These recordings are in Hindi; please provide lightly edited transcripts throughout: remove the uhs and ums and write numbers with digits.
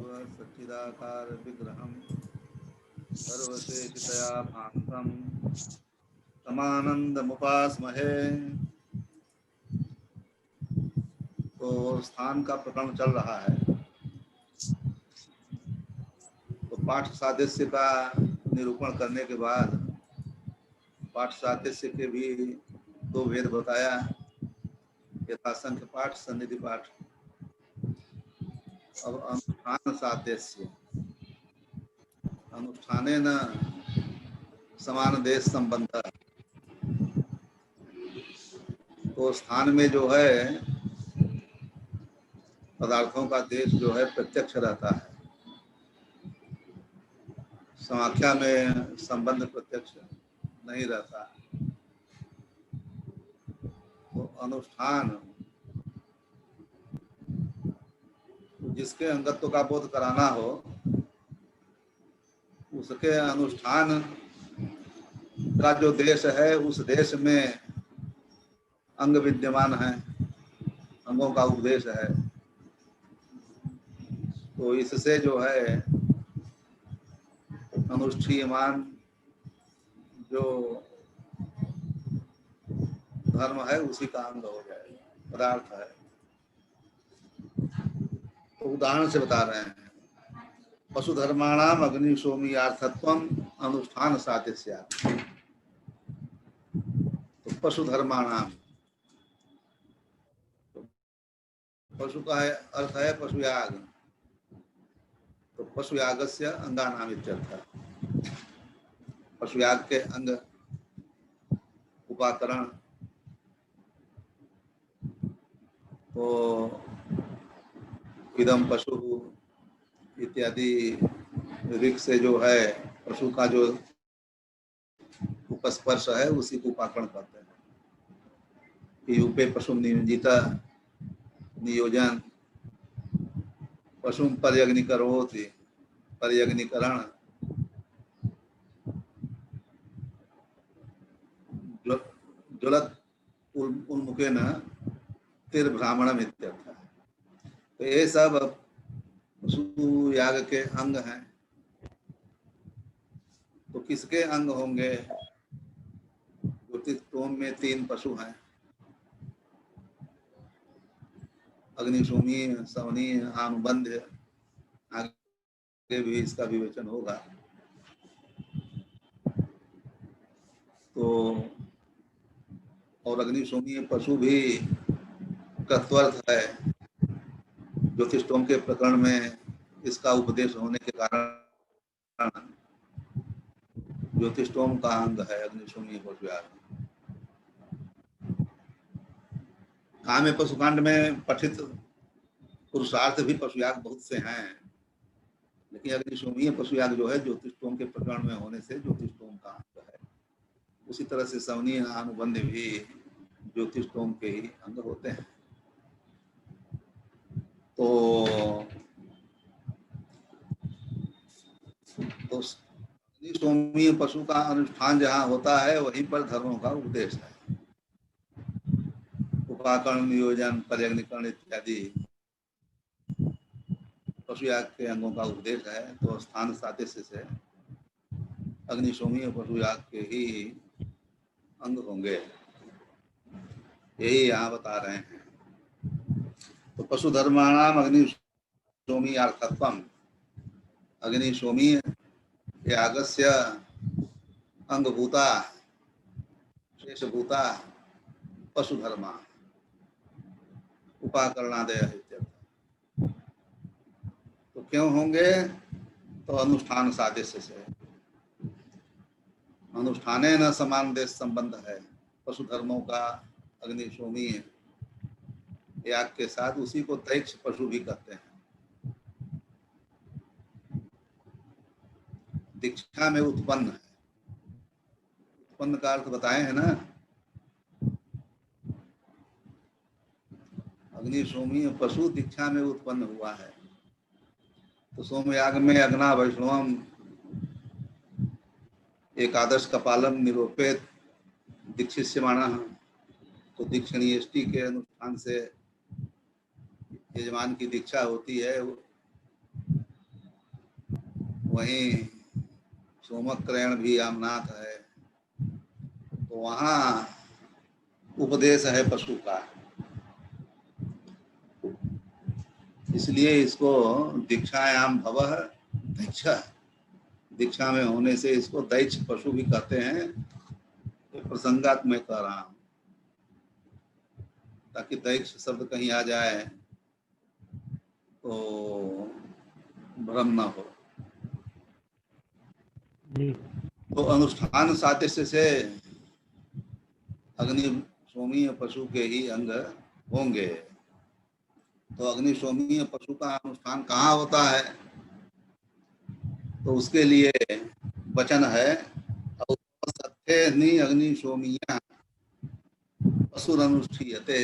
सच्चिदाकार विग्रहं सर्वशेषतया भान्तं तमानंदमुपास्महे। तो स्थान का प्रकरण चल रहा है। तो पाठ सादृश्य का निरूपण करने के बाद पाठ सादृश्य के भी दो भेद बताया, यथासंख्य पाठ, सन्निधि पाठ। अब अनुष्ठान सादृश्य, अनुष्ठाने न समान देश संबंध। तो स्थान में जो है पदार्थों का देश जो है प्रत्यक्ष रहता है, समाख्या में संबंध प्रत्यक्ष नहीं रहता। तो अनुष्ठान जिसके अंगत्व का बोध कराना हो उसके अनुष्ठान का जो देश है उस देश में अंग विद्यमान है, अंगों का उपदेश है। तो इससे जो है अनुष्ठीयमान जो धर्म है उसी का अंग हो जाएगा, पदार्थ है। तो उदाहरण से बता रहे हैं, पशुधर्माणाम अग्निशोमियार्थत्वम अनुष्ठान सादृश्यात्। तो पशुधर्माणाम, पशु का है अर्थ है पशुयाग, तो पशुयागस्य अंगानाम इत्यर्थ। पशुयाग के अंग, उपाकरण। तो इदम पशु इत्यादि ऋक से जो है पशु का जो उपस्पर्श है उसी को उपाकरण करते हैं। यूपे पशु नियोजिता, नियोजन, पशु पर्यग्निकरोति, पर्यग्निकरण, ज्वलत उन्मुखेन तिर्भ्रामणम इत्यर्थ। तो ये सब पशु याग के अंग हैं। तो किसके अंग होंगे? ज्योतिषोम में 3 पशु हैं, अग्निशोमी, सवनी, अनुबंध। आगे भी इसका विवेचन होगा। तो और अग्निशोमी पशु भी तत्वर्थ है। ज्योतिषोम के प्रकरण में इसका उपदेश होने के कारण ज्योतिषोम का अंग है अग्निशोमी पशुयाग। काम्य पशुकांड में पठित पुरुषार्थ भी पशुयाग बहुत से हैं, लेकिन अग्निशोमीय पशुयाग जो है ज्योतिषोम के प्रकरण में होने से ज्योतिषोम का अंग है। उसी तरह से सवनीय अनुबंध भी ज्योतिषोम के ही अंग होते हैं। तो अग्निशोमीय पशु का अनुष्ठान जहाँ होता है वहीं पर धर्मों का उपदेश है। उपाकरण, नियोजन, पर्यग्निकरण इत्यादि पशुयाग के अंगों का उपदेश है। तो स्थान सादृश्य से अग्निशोमीय पशुयाग के ही अंग होंगे, यही यहाँ बता रहे हैं। तो पशुधर्माणाम अग्निशोमियार्थत्वम, अग्निशोमीय यागस्य अंगभूता शेषभूता पशुधर्मा उपाकरणादय इत्यर्थ। तो क्यों होंगे? तो अनुष्ठान सादृश्य से। अनुष्ठाने न समान देश संबंध है। पशु धर्मों का अग्निशोमीय याग के साथ उसी को तैक्ष पशु भी कहते हैं। दीक्षा में उत्पन्न है, उत्पन्न का अर्थ बताए हैं ना। अग्निशोमीय पशु दीक्षा में उत्पन्न हुआ है। तो सोमयाग में अग्ना वैष्णवम एकादश कपालम निरूपेत दीक्षिष्यमाणः। तो दीक्षणीयष्टि के अनुष्ठान से यजमान की दीक्षा होती है। वहीं सोमक्रयण भी आमनाथ है, तो वहाँ उपदेश है पशु का, इसलिए इसको दीक्षायाम भवः दैक्ष, दीक्षा में होने से इसको दैक्ष पशु भी कहते हैं। ये प्रसंगात मैं कह रहा हूँ ताकि दैक्ष शब्द कहीं आ जाए तो भ्रम न हो। तो अनुष्ठान सादृश्य से अग्नि सोमीय पशु के ही अंग होंगे। तो अग्नि सोमीय पशु का अनुष्ठान कहाँ होता है, तो उसके लिए वचन है सत्थे अग्नि सोमीय पशुरनुष्ठीयते।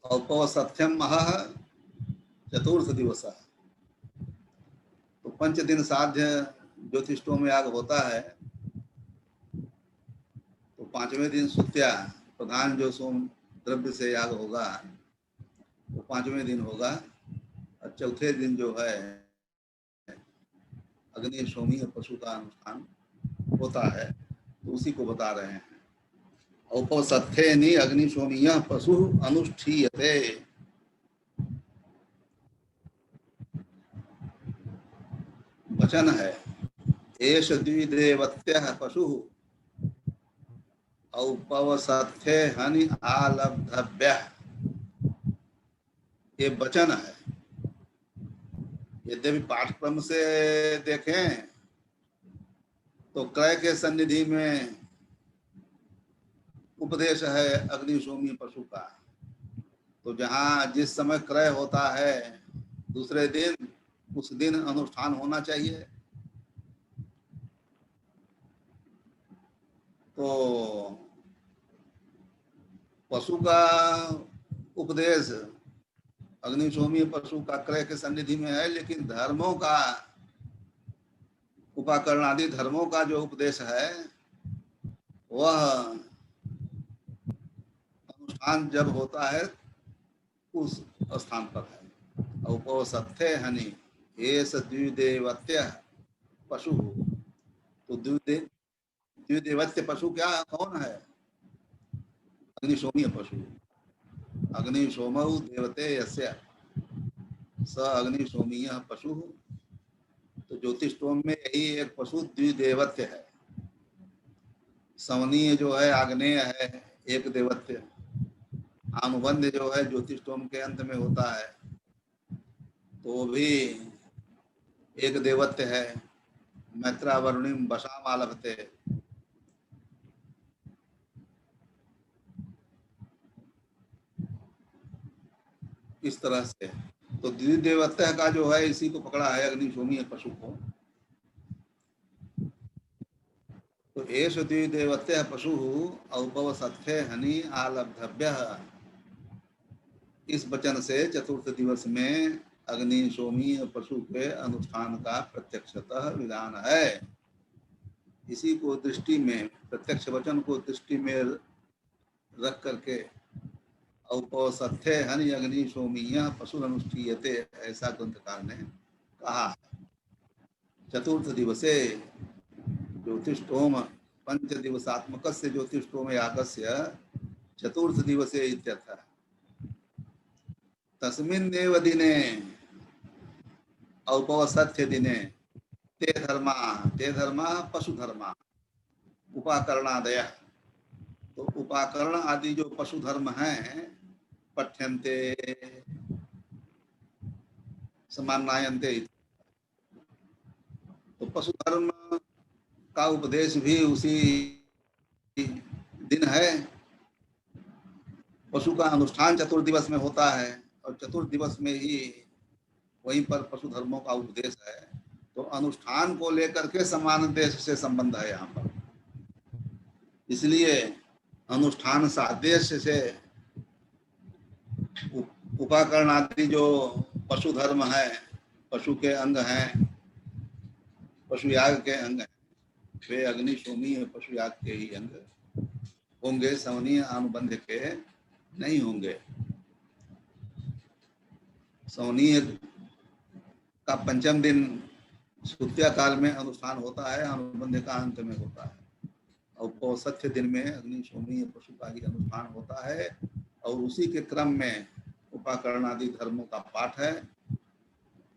औपवसथ्यम महः चतुर्थ दिवस। तो 5 दिन साध्य ज्योतिष्टोम याग होता है, तो 5वें दिन सुत्या प्रधान जो सोम द्रव्य से याग होगा वो 5वें दिन होगा, और चौथे दिन जो है अग्नि सोमीय पशु का अनुष्ठान होता है, तो उसी को बता रहे हैं। औपसथ्ये अग्नि सोमीय पशु अनुष्ठीयते। वचन है एष द्विदेवत्यः पशु औपवसथ्ये हनि आलब्धव्यः। ये वचन है। यद्यपि पाठक्रम से देखें तो क्रय के सन्निधि में उपदेश है अग्नि सोमी पशु का, तो जहाँ जिस समय क्रय होता है दूसरे दिन, उस दिन अनुष्ठान होना चाहिए। तो पशु का उपदेश अग्नि सोमी पशु का क्रय के सन्निधि में है, लेकिन धर्मों का, उपाकरण आदि धर्मों का जो उपदेश है वह अनुष्ठान जब होता है उस स्थान पर है। औपवसथ्ये हनि एष द्विदेवत्य पशु। तो द्विदेवत्य पशु क्या कौन है? अग्निशोमीय पशु। अग्निशोमौ देवते यस्य स अग्निशोमीय पशु। तो ज्योतिषोम में यही एक पशु द्विदेवत्य है। सवनीय जो है आग्नेय है, एक देवत्य। आनुबंध जो है ज्योतिषोम के अंत में होता है, तो वो भी एक देवत्य है। मैत्रावरुणिम वशामालभते। इस तरह से तो द्विदेवत्य का जो है इसी को पकड़ा है अग्निशोमीय पशु को। तो एष द्विदेवत्य पशु औपवसथ्ये हनि आलब्धव्य। इस वचन से चतुर्थ दिवस में अग्नि सोमीय पशु के अनुष्ठान का प्रत्यक्षतः विधान है। इसी को दृष्टि में, प्रत्यक्ष वचन को दृष्टि में रख करके औपवसथ्ये हनि अग्नि सोमीय पशु अनुष्ठीयते, ऐसा ग्रंथकार ने कहा। चतुर्थ दिवसे ज्योतिष्टोम पंच दिवसात्मक ज्योतिष्टोम यागस्य चतुर्थ दिवसे इत्यर्थः। तस्मिन्नेव दिने औपवसथ्य दिने ते धर्मा पशु धर्मा उपाकरणादय। तो उपाकरण आदि जो पशु धर्म हैं पठ्यन्ते समानायन्ते। तो पशु धर्म का उपदेश भी उसी दिन है। पशु का अनुष्ठान चतुर्दिवस में होता है, और चतुर्दिवस में ही वहीं पर पशु धर्मों का उपदेश है। तो अनुष्ठान को लेकर के समान देश से संबंध है यहाँ पर, इसलिए अनुष्ठान सादृश्य से उपाकरण आदि जो पशु धर्म है, पशु के अंग हैं, पशु याग के अंग हैं, वे अग्नि सोमीय पशु याग के ही अंग होंगे, सवनीय अनुबंध के नहीं होंगे। सौनीय का पंचम दिन सुत्या काल में अनुष्ठान होता है, अनुबंध का अंत में होता है। और पौसत्य दिन में अग्नि सोमीय पशु का ही अनुष्ठान होता है और उसी के क्रम में उपाकरण आदि धर्मों का पाठ है।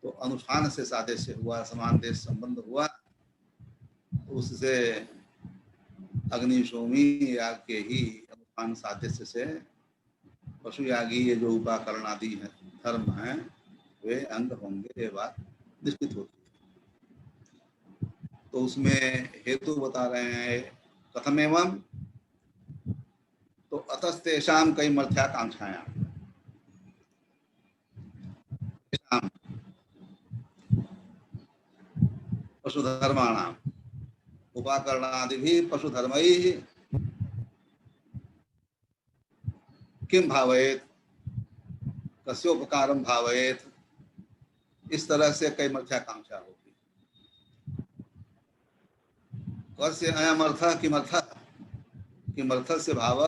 तो अनुष्ठान से सादृश्य हुआ, समान देश संबंध हुआ, तो उससे अग्नि सोमी याग के ही अनुष्ठान सादृश्य से पशु यागी ये जो उपाकरण आदि है धर्म हैं वे अंग होंगे, ये बात निश्चित होती है। तो उसमें हेतु बता रहे हैं कथम एवं, तो अतस्तेषाम कई मर्थ्याकांक्षायां, पशुधर्माणाम उपाकरणादि भी पशुधर्म ही किम भावेत कस्योपकारम भावेत, इस तरह से कई मर्थ्याकांक्षा होगी। कस्य अयम अर्थ किमर्थ से भाव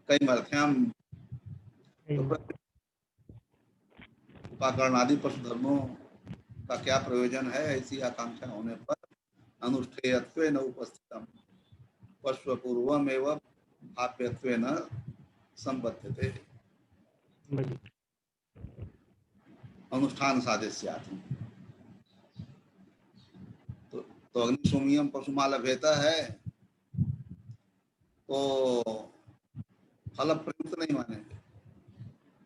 कई मर्थ्याम, उपाकरण आदि पशुधर्मों का क्या प्रयोजन है, ऐसी आकांक्षा होने पर अनुष्ठेयत्वेन उपस्थितम पश्वपूर्वम एवं भाप्यत्वेन संबध्यते, अनुष्ठान सादृश्यात्। तो अग्निशोमियम पशुमाल भेता है तो फल प्रयुक्त नहीं मानेंगे।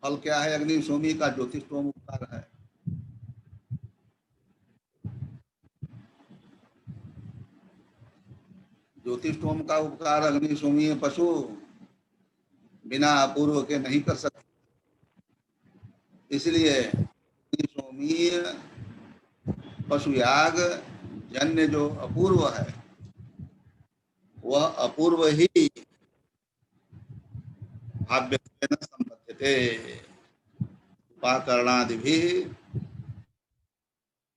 फल क्या है? अग्निशोमी का ज्योतिषोम उपकार है। ज्योतिषोम का उपकार अग्निशोमीय पशु बिना अपूर्व के नहीं कर सकते, इसलिए अग्निशोमीय पशु याग जन्य जो अपूर्व है वह अपूर्व ही भाव्यत्वेन संबध्यते, उपाकरणादि भी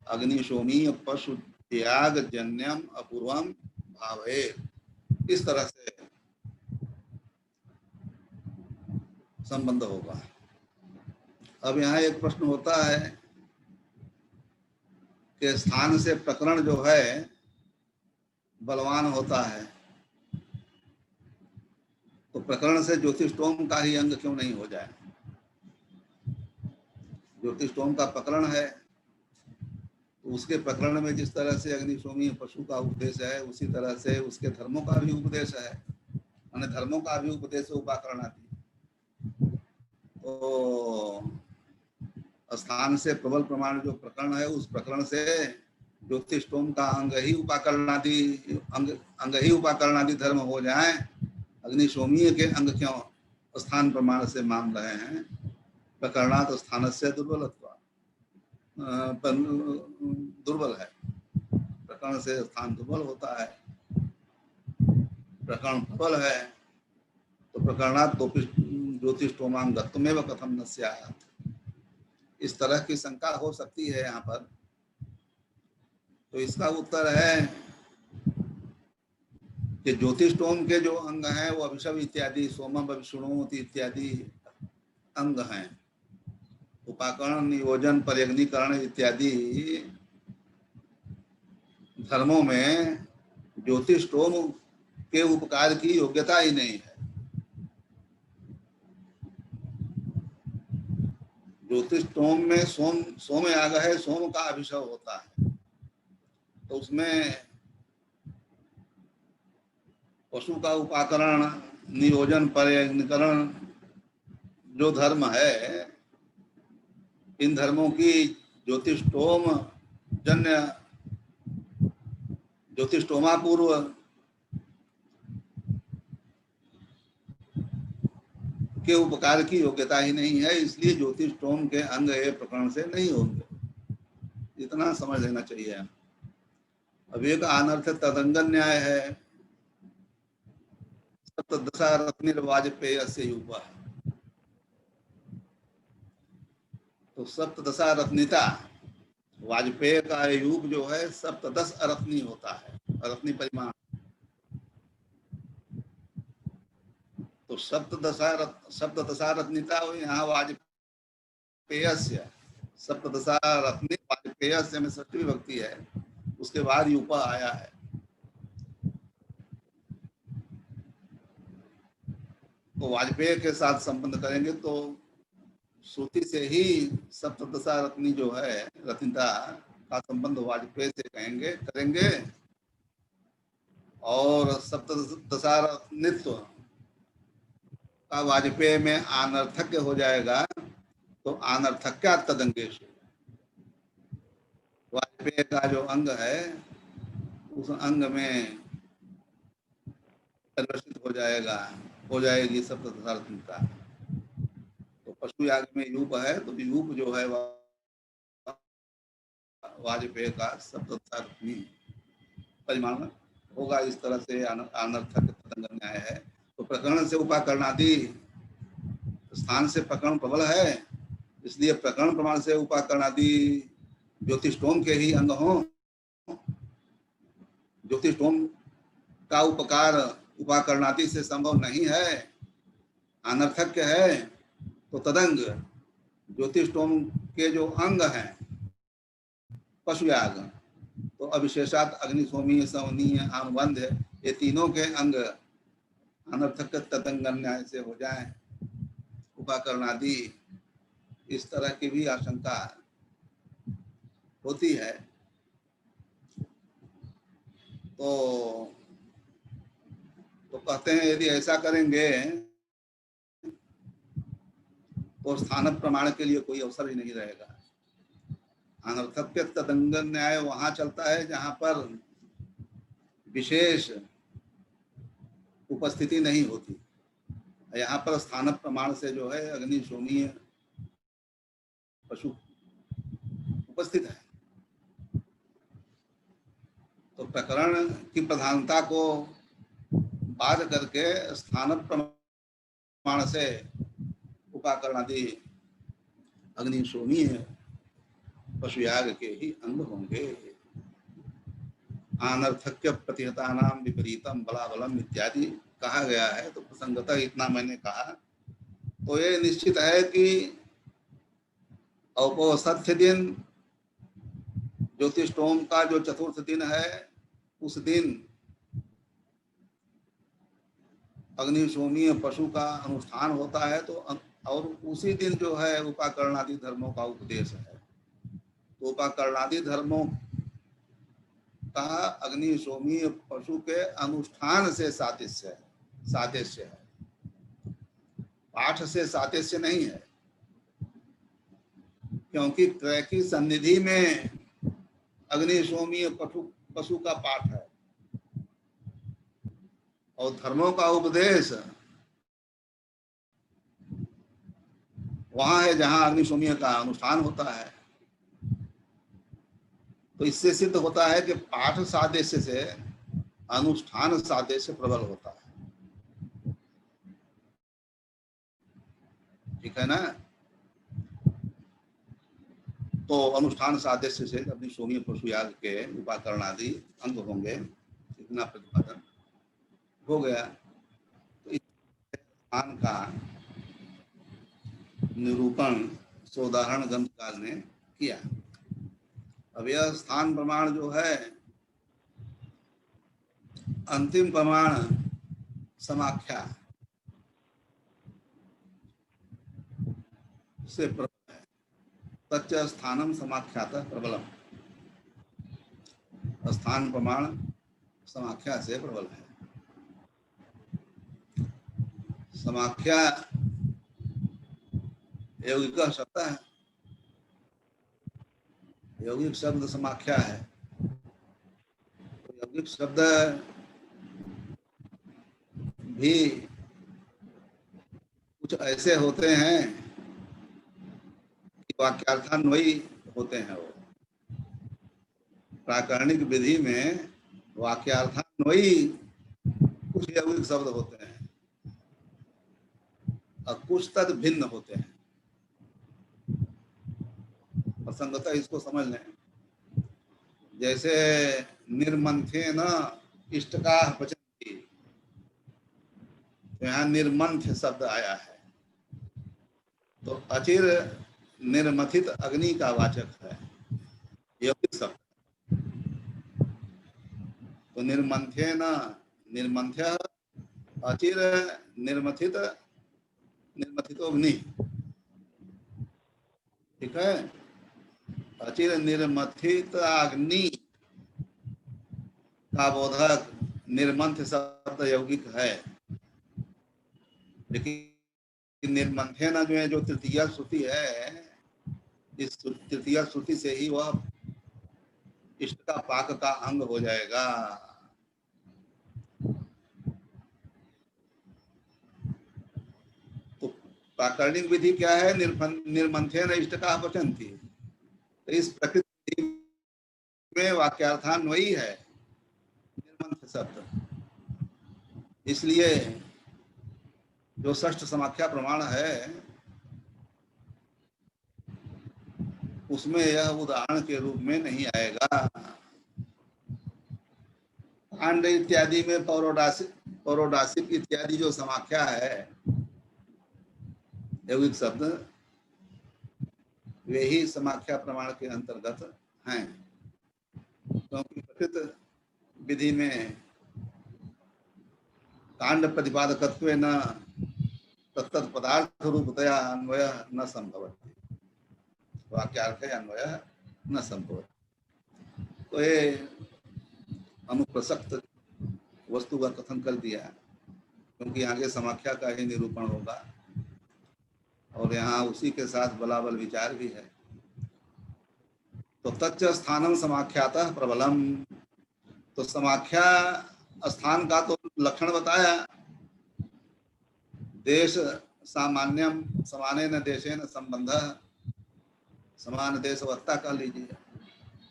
अग्निशोमीय पशु त्याग जन्यम अपूर्वम भावे, इस तरह से संबंध होगा। अब यहाँ एक प्रश्न होता है कि स्थान से प्रकरण जो है बलवान होता है, तो प्रकरण से ज्योतिषोम का ही अंग क्यों नहीं हो जाए? ज्योतिषोम का प्रकरण है तो उसके प्रकरण में जिस तरह से अग्निशोमी पशु का उपदेश है उसी तरह से उसके धर्मों का भी उपदेश है, अन्य धर्मों का भी उपदेश उपाकरण आदि। तो स्थान से प्रबल प्रमाण जो प्रकरण है उस प्रकरण से ज्योतिषोम का अंग ही उपाकरणादि धर्म हो जाए, अग्निशोमीय के अंग क्यों स्थान प्रमाण से मान रहे हैं? प्रकरणात् स्थान से दुर्बल है, प्रकरण से स्थान दुर्बल होता है, प्रकरण प्रबल है तो प्रकरणात् ज्योतिषोमांगत्वमेव कथम न स्यात्, इस तरह की शंका हो सकती है यहाँ पर। तो इसका उत्तर है कि ज्योतिषोम के जो अंग हैं वो अभिषव इत्यादि, सोमम अभिषुणोति इत्यादि अंग हैं। उपाकरण, नियोजन, पर्यग्निकरण इत्यादि धर्मों में ज्योतिषोम के उपकार की योग्यता ही नहीं है। ज्योतिषोम में सोम याग है, सोम का अभिषेक होता है, तो उसमें पशु का उपाकरण, नियोजन, पर्यग्निकरण जो धर्म है, इन धर्मों की ज्योतिषोम जन्य ज्योतिषोमा पूर्व के उपकार की योग्यता ही नहीं है, इसलिए ज्योतिषोम के अंग ये प्रकरण से नहीं होंगे, इतना समझ लेना चाहिए। अब एक अनर्थ तदंगन न्याय है, सप्तदशा रत्निर्वाजपेय से युवा, तो सप्तदशा रत्निता वाजपेय का युग जो है सप्तदश अरत्नी होता है, अरत्नी परिमाण। तो सप्तदशा रत्निता यहाँ वाजपेय सप्तदशा रत्नी वाजपेय से में षष्ठी विभक्ति है, उसके बाद यूपा आया है। तो वाजपेय के साथ संबंध करेंगे तो श्रुति से ही सप्तदशा रत्नी जो है रत्निता का संबंध वाजपेय से करेंगे और सप्तदशा रत्नित्व का वाजपेय में अनर्थक्य हो जाएगा, तो अनर्थक्या तदंगेश, वाजपेय का जो अंग है उस अंग में परिवर्तित हो जाएगी सप्तदशा रत्निता। तो पशु याग में यूप है, तो यूप जो है वाजपेय का सप्तदशा रत्नी परिमाण होगा। इस तरह से अनर्थक तदंग न्याय है। तो प्रकरण से उपाकरणादि स्थान से प्रकरण प्रबल है, इसलिए प्रकरण प्रमाण से उपाकरणादि ज्योतिषोम के ही अंग हों। ज्योतिषोम का उपकार उपाकरणादि से संभव नहीं है, अनर्थक्य है, तो तदंग ज्योतिषोम के जो अंग हैं पशुयाग, तो अविशेषात अग्निशोमीय सवनीय अनुबंध, ये तीनों के अंग अनर्थक तदंग न्याय से हो जाएं, उपाकरणादि, इस तरह की भी आशंका होती है। तो कहते हैं यदि ऐसा करेंगे तो स्थान प्रमाण के लिए कोई अवसर ही नहीं रहेगा। अनर्थक तदंग न्याय वहां चलता है जहां पर विशेष उपस्थिति नहीं होती। यहाँ पर स्थान प्रमाण से जो है अग्नि शोमीय पशु उपस्थित है, तो प्रकरण की प्रधानता को बाध करके स्थान प्रमाण से उपाकरणादि अग्नि शोमीय पशुयाग के ही अंग होंगे। अनर्थक्य प्रतिहता नाम विपरीतम बलाबलम इत्यादि कहा गया है, तो प्रसंगतः इतना मैंने कहा। तो ये निश्चित है कि औपसत्य दिन ज्योतिषोम का जो चतुर्थ दिन है, उस दिन अग्निशोमीय पशु का अनुष्ठान होता है, तो और उसी दिन जो है उपाकरणादि धर्मों का उपदेश है। तो उपाकरणादि धर्मों का अग्निशोमीय पशु के अनुष्ठान से सादृश्य है, पाठ से सादृश्य नहीं है, क्योंकि क्रय की सन्निधि में अग्निशोमीय पशु का पाठ है और धर्मों का उपदेश वहां है जहां अग्निशोमीय का अनुष्ठान होता है। तो इससे सिद्ध होता है कि पाठ सादृश्य से अनुष्ठान सादृश्य प्रबल होता है। ठीक है ना? तो अनुष्ठान सादृश्य से अग्निशोमीय पशु याग के उपाकरणादि अंग होंगे, इतना प्रतिपादन हो गया। तो इस स्थान का निरूपण सोदाहरण ग्रंथकार ने किया। अब यह स्थान प्रमाण जो है अंतिम प्रमाण समाख्या से प्रबल है। तच्च स्थानम समाख्यातः प्रबलम, स्थान प्रमाण समाख्या से प्रबल है। समाख्या यौगिक शब्द है, यौगिक शब्द समाख्या है। तो यौगिक शब्द भी कुछ ऐसे होते हैं कि वाक्यार्थान्वयी होते हैं। वो प्राकरणिक विधि में वाक्यार्थान्वयी कुछ यौगिक शब्द होते हैं और कुछ तद भिन्न होते हैं। प्रसंगतः इसको समझ लें। जैसे निर्मंथे न इष्टका पचन्ति, तो यहाँ निर्मंथ शब्द आया है। तो अचिर निर्मथित अग्नि का वाचक है यौगिक शब्द। तो निर्मंथे न निर्मंथ्य अचिर निर्मथित निर्मथितोग्नि, ठीक है। अचिर निर्मथित अग्नि का बोधक निर्मंथ शब्द यौगिक है, लेकिन निर्मंथेन जो है जो तृतीय श्रुति है, इस तृतीय श्रुति से ही वह इष्ट का पाक का अंग हो जाएगा। तो प्राकरणिक विधि क्या है? निर्मंथेन इष्ट का पचंती। तो इस प्रकृति में वाक्यार्थान वही है निर्मंथ शब्द। इसलिए जो षष्ठ समाख्या प्रमाण है उसमें यह उदाहरण के रूप में नहीं आएगा। कांड इत्यादि में पौरोडासिक इत्यादि जो समाख्या है यौगिक शब्द, वे ही समाख्या प्रमाण के अंतर्गत हैं, क्योंकि प्रकृत विधि में कांड प्रतिपादकत्व न तत्त पदार्थ रूपतया अन्वय न संभवति, वाक्यार्थ अन्वय न संभवति। तो ये अनुप्रसक्त वस्तु का कथन कर दिया, क्योंकि आगे समाख्या का ही निरूपण होगा और यहाँ उसी के साथ बलाबल विचार भी है। तो तच्च स्थानम समाख्यातः प्रबलम, तो समाख्या स्थान का तो लक्षण बताया, देश सामान्यम समानेन देशेन संबंध, समान देशवत्ता कर लीजिए,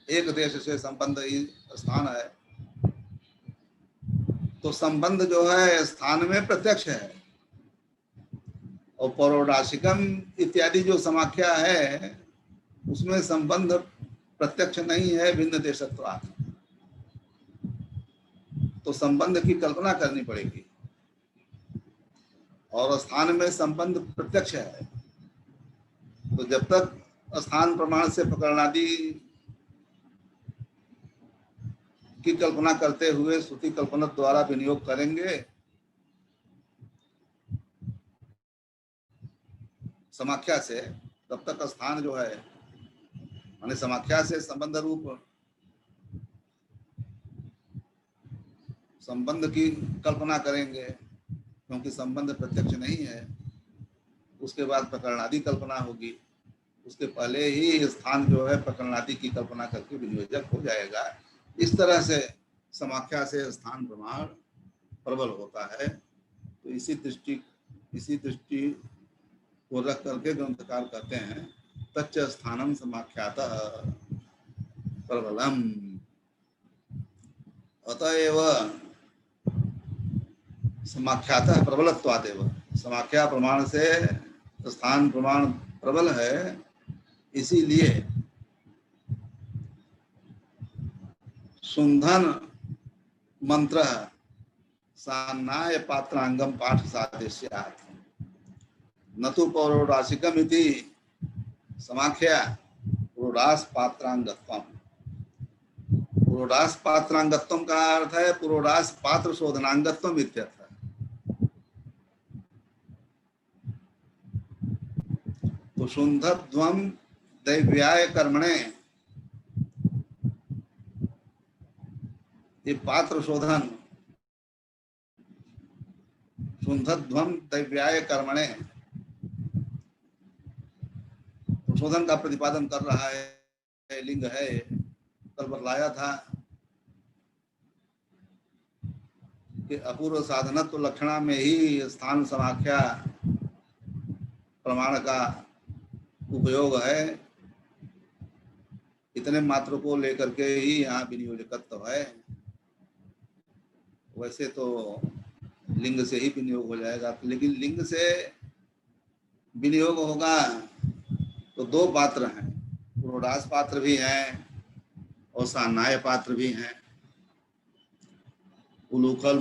एक देश से संबंध ही स्थान है। तो संबंध जो है स्थान में प्रत्यक्ष है, और पौरोडाशिकम इत्यादि जो समाख्या है उसमें संबंध प्रत्यक्ष नहीं है, भिन्न देशत्वात्। तो संबंध की कल्पना करनी पड़ेगी, और स्थान में संबंध प्रत्यक्ष है। तो जब तक स्थान प्रमाण से प्रकरणादि की कल्पना करते हुए श्रुति कल्पना द्वारा विनियोग करेंगे, समाख्या से, तब तक स्थान जो है माने समाख्या से संबंध रूप संबंध की कल्पना करेंगे, क्योंकि संबंध प्रत्यक्ष नहीं है। उसके बाद प्रकरणादि कल्पना होगी, उसके पहले ही स्थान जो है प्रकरणादि की कल्पना करके विनियोजक हो जाएगा। इस तरह से समाख्या से स्थान प्रमाण प्रबल होता है। तो इसी दृष्टि को रख करके ग्रंथकार कहते हैं तच्च स्थानम समाख्यातः प्रबलम। अतएव समाख्यातः प्रबलत्वादेव, समाख्या प्रमाण से स्थान प्रमाण प्रबल है, इसीलिए सुंधन मंत्र सान्नाय पात्रांगम पाठ सादृश्यात् न तो पौरोडासिकम इति समाख्या पुरोडास पात्रांगत्वम। पुरोडास पात्रांगत्वम का अर्थ है पुरोडास पात्र शोधनांगत्वम इत्यर्थ। तो शुंधध्वम दैव्याय कर्मणे, ये पात्र शोधन, शुंधध्वम दैव्याय कर्मणे शोधन का प्रतिपादन कर रहा है, लिंग है। कल बतलाया था कि अपूर्व साधनत्व लक्षणा में ही स्थान समाख्या प्रमाण का उपयोग है, इतने मात्र को लेकर के ही यहाँ विनियोजकत्व है। वैसे तो लिंग से ही विनियोग हो जाएगा, लेकिन लिंग से विनियोग होगा तो दो पात्र हैं, पुरोडास पात्र भी हैं और सान्नाय पात्र भी हैं। उलूखल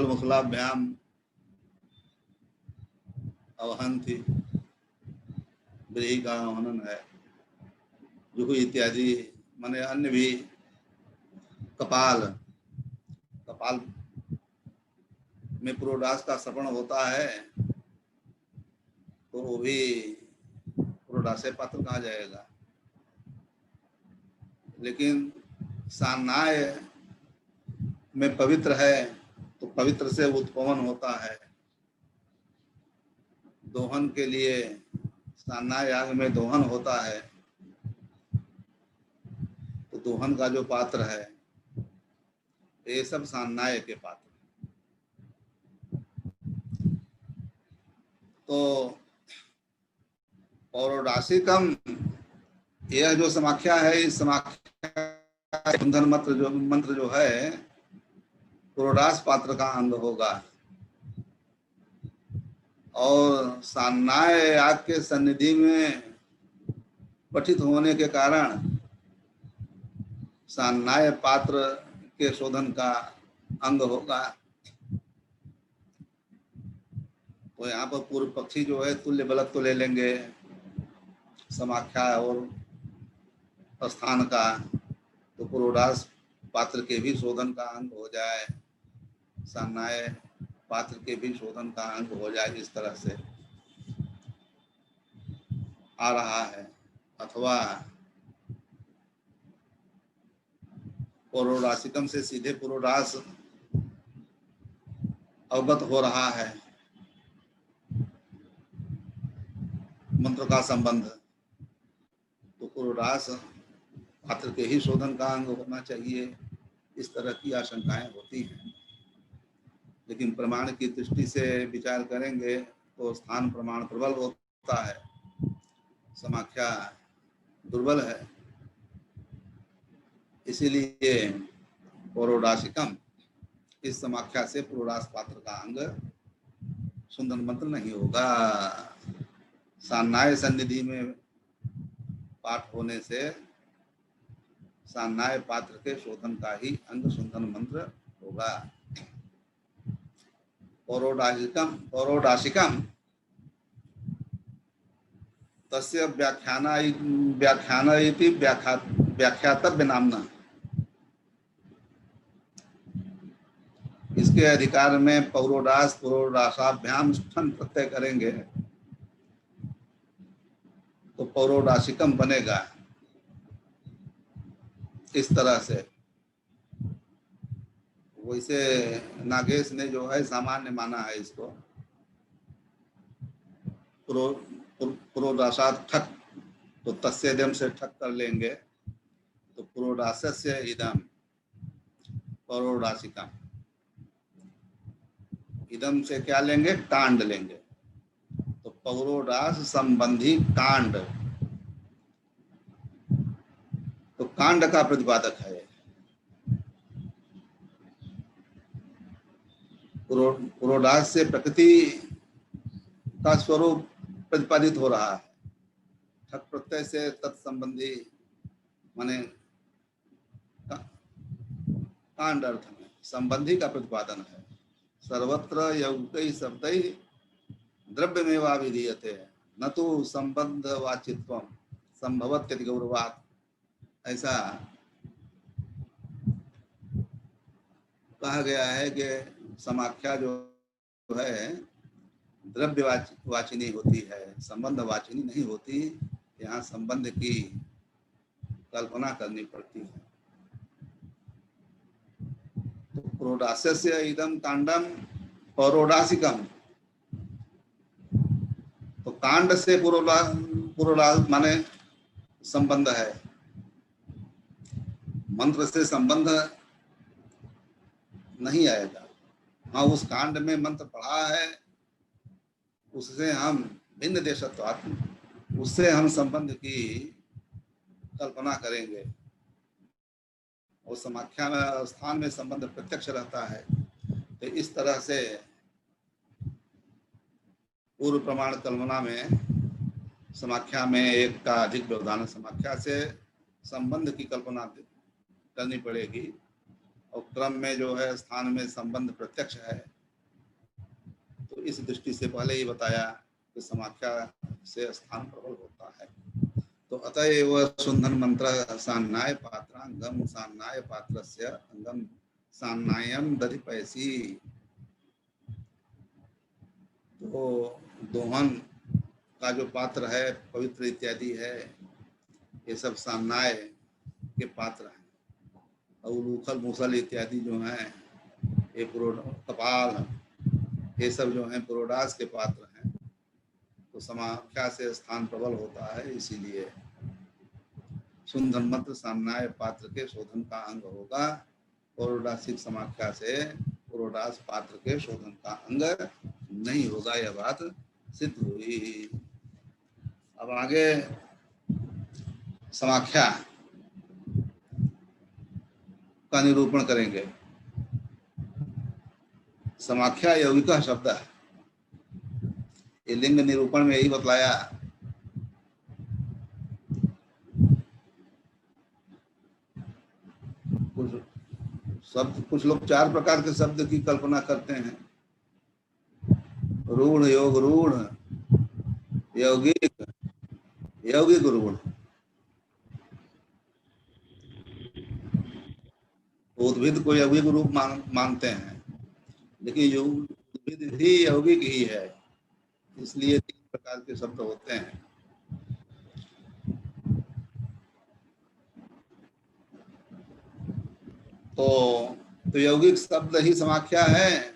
मुसलाभ्याम अवहन थी, व्रीहि का अवहनन है, जुहू इत्यादि माने अन्य भी, कपाल, कपाल में पुरोडास का श्रवण होता है तो वो भी पुरोडासे पात्र कहा जाएगा। लेकिन सान्नाय में पवित्र है तो पवित्र से उत्पवन होता है। दोहन के लिए सान्नाय याग में दोहन होता है तो दोहन का जो पात्र है ये सब सान्नाय के पात्र। तो पौरोडासिकम यह जो समाख्या है, इस समाख्या बंधन मंत्र जो है पुरोडास पात्र का अंग होगा और सान्नाय याग के सन्निधि में पठित होने के कारण सान्नाय पात्र के शोधन का अंग होगा। तो यहाँ पर पूर्व पक्षी जो है तुल्य बलक तो ले लेंगे समाख्या और स्थान का, तो पुरोडास पात्र के भी शोधन का अंग हो जाए, सान्नाय पात्र के भी शोधन का अंग हो जाए, इस तरह से आ रहा है। अथवा पौरोडासिकम से सीधे पुरोडास अवगत हो रहा है मंत्र का संबंध, तो पुरोडास पात्र के ही शोधन का अंग होना चाहिए, इस तरह की आशंकाएं होती हैं। लेकिन प्रमाण की दृष्टि से विचार करेंगे तो स्थान प्रमाण प्रबल होता है, समाख्या दुर्बल है। इसीलिए पौरोडासिकम इस समाख्या से पुरोडास पात्र का अंग सुंदन मंत्र नहीं होगा। सान्नाय सन्निधि में पाठ होने से सान्नाय पात्र के शोधन का ही अंग सुंदन मंत्र होगा। पौरोडासिकम तस्य व्याख्यानयति व्याख्यातव्य नामना। इसके अधिकार में पौरोडास पुरोडासाभ्याम ठन प्रत्यय करेंगे तो पौरोडासिकम बनेगा। इस तरह से वैसे नागेश ने जो है सामान्य माना है इसको, पुरोडासात ठक, तो तस्येदम से ठक कर लेंगे तो पुरोडासस्य इदम पौरोडासिकम, इदम से क्या लेंगे, कांड लेंगे, तो पौरोडास संबंधी कांड, तो कांड का प्रतिपादक है। पुरोडास से प्रकृति का स्वरूप प्रतिपादित हो रहा है, ठक प्रत्यय से तत्संबंधी माने कांड अर्थ में संबंधी का प्रतिपादन है। सर्वत्र यौगिक शब्द द्रव्यमेवा विधीयते न तो संबंध वाचित्व संभवत्यति गौरवात्, ऐसा कहा गया है कि समाख्या जो है द्रव्य वाचिनी होती है, संबंध वाचिनी नहीं होती। यहाँ संबंध की कल्पना करनी पड़ती है। तो पुरोडास्य इदम कांडम पौरोडासिकम, तो कांड से पुरोडास माने संबंध है, मंत्र से संबंध नहीं आएगा। हाँ, उस कांड में मंत्र पढ़ा है उससे हम भिन्न देशत्वात्म, उससे हम संबंध की कल्पना करेंगे। और समाख्या में स्थान में संबंध प्रत्यक्ष रहता है। तो इस तरह से पूर्व प्रमाण कल्पना में समाख्या में एक का अधिक व्यवधान, समाख्या से संबंध की कल्पना करनी पड़ेगी और क्रम में जो है स्थान में संबंध प्रत्यक्ष है। तो इस दृष्टि से पहले ही बताया कि समाख्या से स्थान प्रबल होता है। तो अतएव सुंदन मंत्र सान्नाय पात्रांगम सान्नाय पात्रस्य अंगम सान्नायम दधिपैसी। तो दोहन का जो पात्र है, पवित्र इत्यादि है, ये सब सान्नाय के पात्र हैं। और उखल मूसल इत्यादि जो हैं, ये कपाल, ये सब जो हैं पुरोडास के पात्र हैं। तो समाख्या से स्थान प्रबल होता है, इसीलिए सुंदन मंत्र सान्नाय पात्र के शोधन का अंग होगा। पुरोडासिक समाख्या से पुरोडास पात्र के शोधन का अंग नहीं होगा, यह बात सिद्ध हुई। अब आगे समाख्या का निरूपण करेंगे। समाख्या यौगिक शब्द है। ये लिंग निरूपण में यही बतलाया। कुछ लोग 4 प्रकार के शब्द की कल्पना करते हैं। रूढ़, योग रूढ़, यौगिक, यौगिक रूढ़। उद्भिद को यौगिक रूप मानते हैं, लेकिन जो उद्भिद ही यौगिक ही है, इसलिए 3 प्रकार के शब्द होते हैं। तो यौगिक शब्द ही समाख्या है।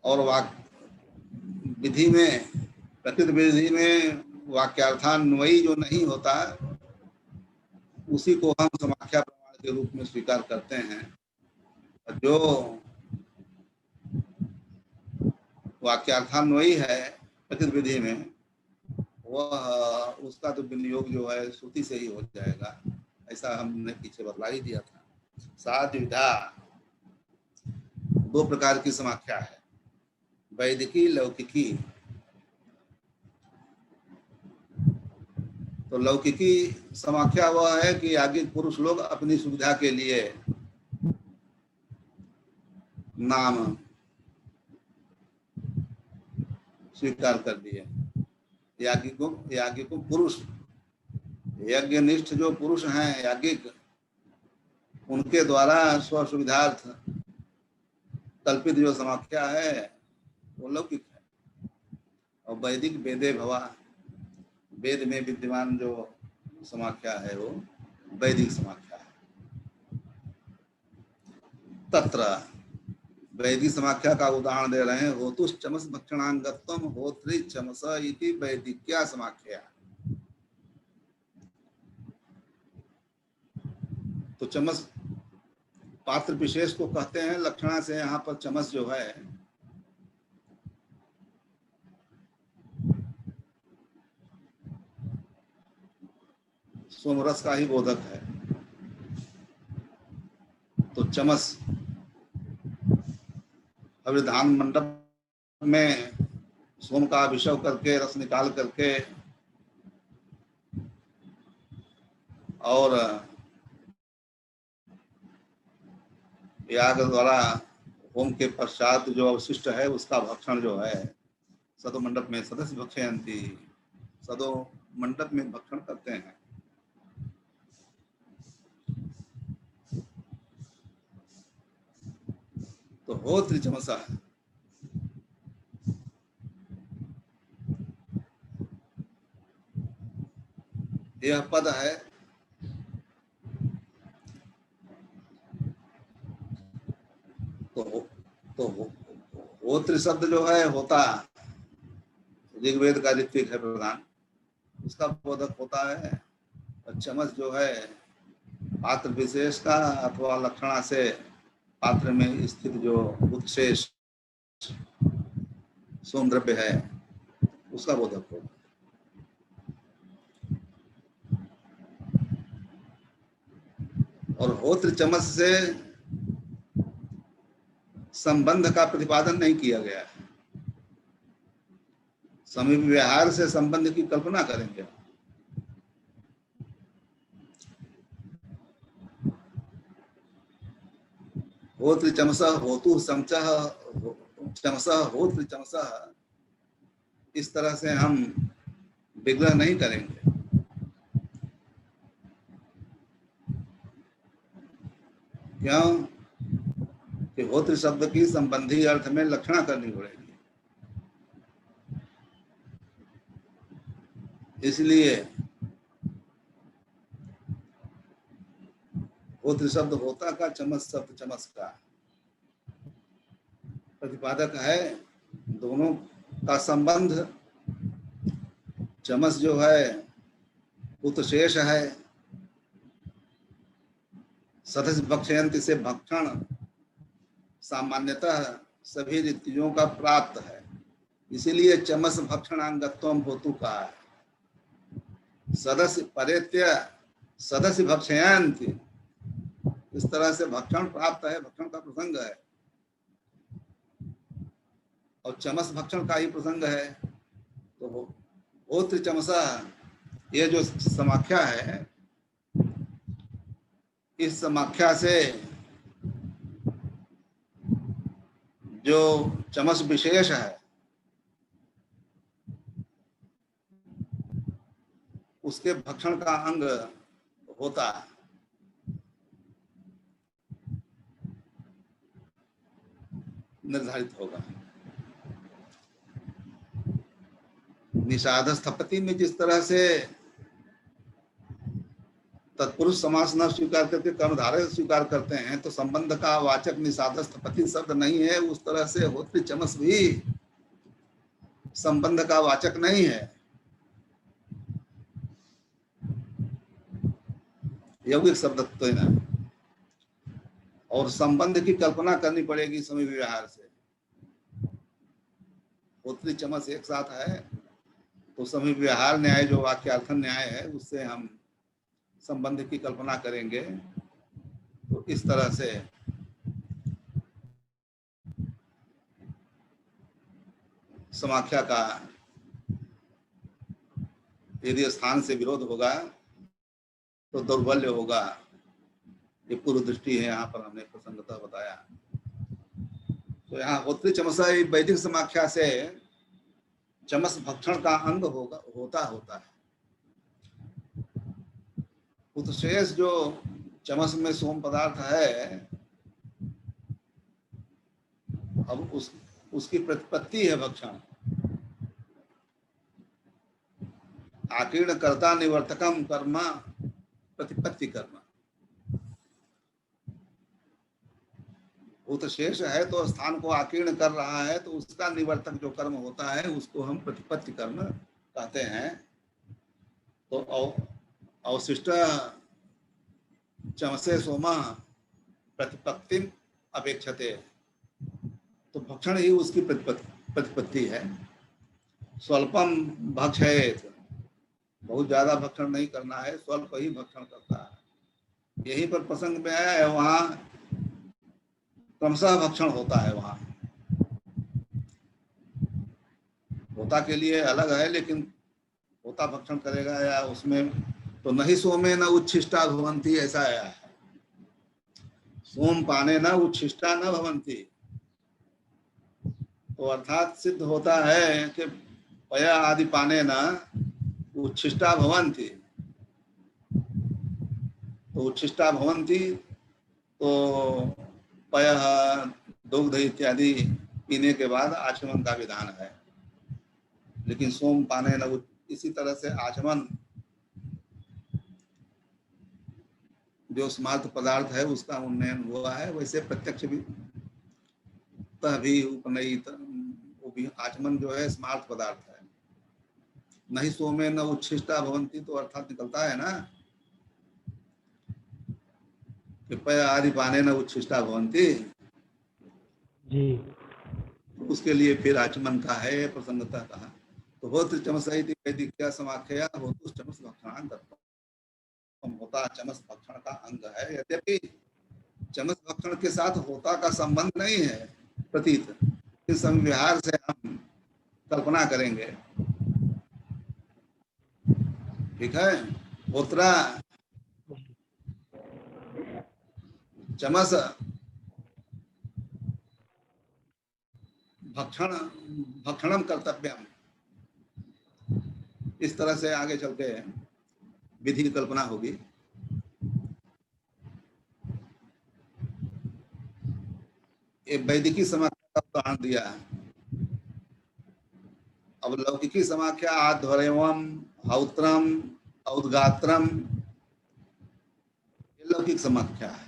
और विधि में, प्रकृत विधि में वाक्यार्थान्वयी जो नहीं होता, उसी को हम समाख्या प्रमाण के रूप में स्वीकार करते हैं। जो वाक्यार्थान्वयी है प्रकृत विधि में, वह उसका तो विनियोग जो है श्रुति से ही हो जाएगा। ऐसा हमने पीछे बतला ही दिया था। 7 विधा, 2 प्रकार की समाख्या है, वैदिकी, लौकिकी। तो लौकिकी समाख्या वह है कि आगे पुरुष लोग अपनी सुविधा के लिए नाम स्वीकार कर लिए। याज्ञिक पुरुष, यज्ञनिष्ठ जो पुरुष हैं याज्ञिक, उनके द्वारा स्वसुविधार्थ कल्पित जो समाख्या है वो लौकिक है। और वैदिक वेदे भवा, वेद में विद्यमान जो समाख्या है वो वैदिक समाख्या है। तत्र वैदिक समाख्या का उदाहरण दे रहे हैं। होतुश्चमस भक्षणांगत्वम होत्री चमस इति वैदिक्या समाख्या। तो चमस पात्र विशेष को कहते हैं। लक्षणा से यहाँ पर चमस जो है सोमरस का ही बोधक है। तो चमस अभिधान मंडप में सोम का अभिषेक करके, रस निकाल करके और याग द्वारा होम के पश्चात जो अवशिष्ट है उसका भक्षण जो है सदो मंडप में सदस्य भक्षयंती, सदो मंडप में भक्षण करते हैं। तो हो त्रिचमसा, यह पद है। तो होत्र शब्द जो है होता, ऋग्वेद का ऋत्विक है प्रधान, उसका बोधक होता है। और चमस जो है पात्र विशेष का अथवा लक्षणा से पात्र में स्थित जो उत्शेष सोम द्रव्य है उसका बोधक होगा। और होत्र चमस से संबंध का प्रतिपादन नहीं किया गया है। समीप व्यवहार से संबंध की कल्पना करेंगे। होत्र चमस होतु समचः चमसः होत्र चमसः, इस तरह से हम विग्रह नहीं करेंगे। क्यों कि होत्र शब्द की संबंधी अर्थ में लक्षणा करनी पड़ेगी, इसलिए होत्र शब्द होता का, चमस शब्द चमस का प्रतिपादक है। दोनों का संबंध, चमस जो है उत्शेष है, सदस्य भक्षयंति से भक्षण सामान्यतः सभी ऋतुओं का प्राप्त है, इसीलिए चमस भक्षणांगत्वम होतु कहा है। सदस्य परेत्य सदस्य भक्षयंति, इस तरह से भक्षण प्राप्त है, भक्षण का प्रसंग है, और चमस भक्षण का ही प्रसंग है। तो होत्र चमसा, ये जो समाख्या है, इस समाख्या से जो चमस विशेष है उसके भक्षण का अंग होता निर्धारित होगा। निषाद स्थपति में जिस तरह से तत्पुरुष समास न स्वीकार करके कर्मधारय स्वीकार करते हैं, तो संबंध का वाचक निषाद स्थपति शब्द नहीं है, उस तरह से होत्र चमस भी संबंध का वाचक नहीं है, यौगिक शब्द तो है ना। और संबंध की कल्पना करनी पड़ेगी समय व्यवहार से। होत्री चमस एक साथ है, तो समय व्यवहार न्याय जो वाक्यार्थन न्याय है, उससे हम संबंध की कल्पना करेंगे। तो इस तरह से समाख्या का यदि स्थान से विरोध होगा तो दौर्बल्य होगा। ये पूर्व दृष्टि है, यहाँ पर हमने प्रसंगतः बताया। तो यहाँ होत्री चमसा वैदिक समाख्या से चमस भक्षण का अंग होता है। उत्शेष जो चमस में सोम पदार्थ है, अब उसकी प्रतिपत्ति है भक्षण। आकीर्ण कर्ता निवर्तकम कर्म प्रतिपत्ति कर्म। उत्शेष है तो स्थान को आकीर्ण कर रहा है, तो उसका निवर्तक जो कर्म होता है उसको हम प्रतिपत्ति कर्म कहते हैं। तो अवशिष्ट चमसे सोमा प्रतिपत्ति अपेक्षते, तो भक्षण ही उसकी प्रतिपत्ति है। स्वल्पम भक्षयेत, बहुत ज्यादा भक्षण नहीं करना है, स्वल्प ही भक्षण करता है। यहीं पर प्रसंग में आया है, वहां क्रमशः भक्षण होता है। वहां होता के लिए अलग है, लेकिन होता भक्षण करेगा या उसमें, तो नहीं सोमे न उच्छिष्टा भवंती, ऐसा आया है। सोम पाने न उच्छिष्टा न भवंती, तो अर्थात सिद्ध होता है कि पया आदि पाने न उच्छिष्टा भवंती। तो उच्छिष्टा भवंती तो पय दुग्ध इत्यादि पीने के बाद आचमन का विधान है। लेकिन सोम पाने न, इसी तरह से आचमन जो स्मार्त पदार्थ है उसका उन्नयन हुआ है, वैसे प्रत्यक्ष भी उपनयित वो भी आचमन जो है स्मार्त पदार्थ है। नहीं सोमे न उच्छिष्टा भवंती, तो अर्थात निकलता है ना कि पय आदि पाने न उच्छिष्टा भवंती जी। उसके लिए फिर आचमन का है प्रसंगता कहा। तो होत्र चमस वैदिक्या समाख्या होतु चमस भक्षणांग होता चमस भक्षण का अंग है। यद्यपि चमस भक्षण के साथ होता का संबंध नहीं है प्रतीत, इस संविहार से हम कल्पना करेंगे। ठीक है। होत्रा चमस भक्षणम कर्तव्यम, इस तरह से आगे चल के विधि की कल्पना होगी। ये वैदिकी समाख्या का उदाहरण दिया है। अब लौकिकी समाख्या आध्वर्यम, हौत्रम, औद्गात्रम, ये लौकिक समाख्या है।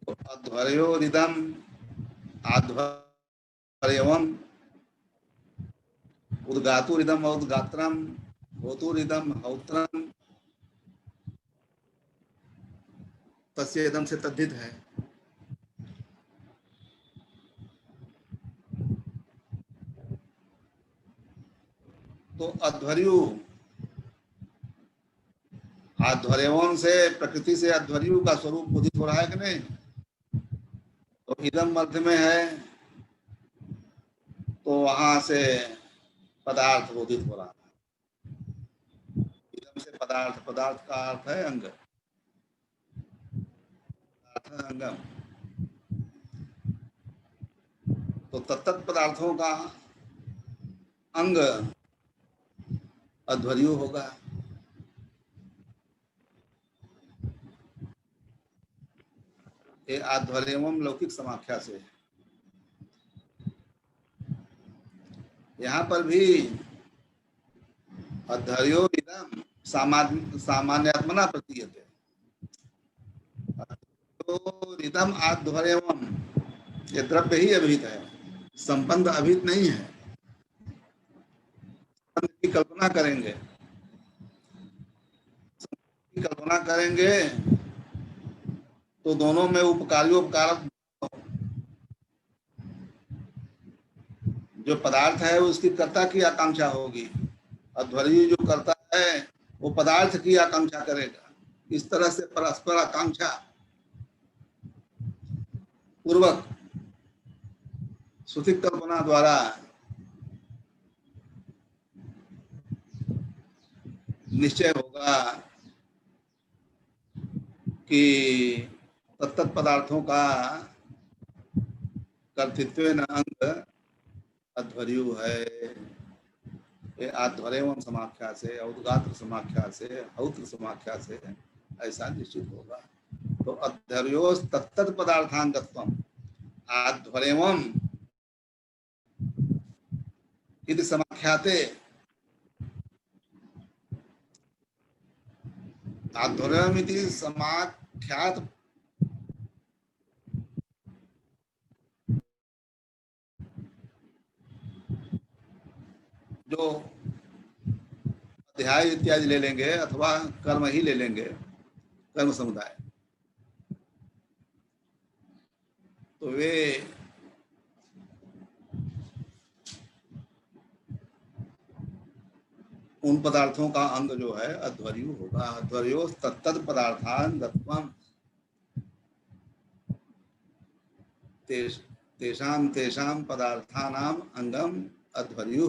तो अध्वर्योरिदम, आध्वर्यवम, उद्गातुरिदम, औद्गात्रम, होतुरिदम, हौत्रम, तस्य इदम से तद्धित है। तो अध्वर्यु, आध्वर्यवन से, प्रकृति से अध्वर्यु का स्वरूप बोधित हो रहा है कि नहीं? तो इदम मध्य में है, तो वहां से पदार्थ बोधित हो रहा है। इदम से पदार्थ, पदार्थ का अर्थ है अंग, अंगम। तो तत्त पदार्थों का अंग अध्वर्यु होगा। ये आध्वर्यम लौकिक समाख्या से। यहाँ पर भी अध्वर्यो इदम सामान्यात्मना प्रतीयते, तो रिदम आध्वर्यम, ये द्रव्य ही अभिहित है, संबंध अभिहित नहीं है। संबंध की कल्पना करेंगे, कल्पना करेंगे तो दोनों में उपकार्योपकारक जो पदार्थ है उसकी कर्ता की आकांक्षा होगी। अध्वर्यु जो करता है वो पदार्थ की आकांक्षा करेगा। इस तरह से परस्पर आकांक्षा पूर्वक श्रुति कल्पना द्वारा निश्चय होगा कि तत्त पदार्थों का कर्तृत्व न अंग अध्वर्यु है। ये आध्वर्यवन समाख्या से, औद्गात्र समाख्या से, हौत्र समाख्या से ऐसा निश्चित होगा। तो अध्वर्यो तत्त पदार्थांगत्वम आध्वर्यवम इति समाख्याते, आध्वर्यम इति समाख्यात जो अध्याय इत्यादि ले लेंगे अथवा कर्म ही ले लेंगे, कर्म समुदाय, तो वे उन पदार्थों का अंग जो है अध्वर्यु होगा। अध्वर्यो तत्त पदार्थांगत्वम तेषां तेषां पदार्थानाम अंगम अध्वर्यु।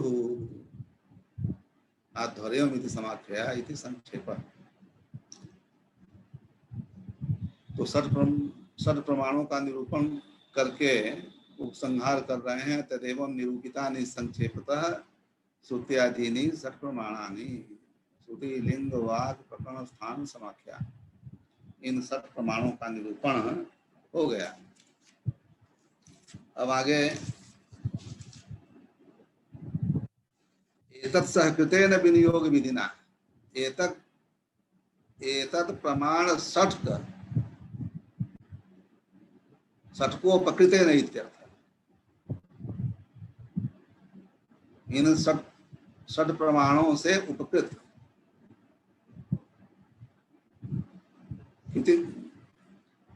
आध्वर्यम इति समाख्या इति संक्षेप। तो षट प्रमाणों का निरूपण करके उपसंहार कर रहे हैं। तदेवं निरूपितानि संक्षेपतः श्रुत्यादीनि षट प्रमाणानि, श्रुति लिंग वाक प्रकरण स्थान समाख्या, इन षट प्रमाणों का निरूपण हो गया। अब आगे एतत् सहकृतेन विनियोग विधिना, एतत् प्रमाण षट्कोपकृतेन इत्यर्थ। इन षट प्रमाणों से उपकृत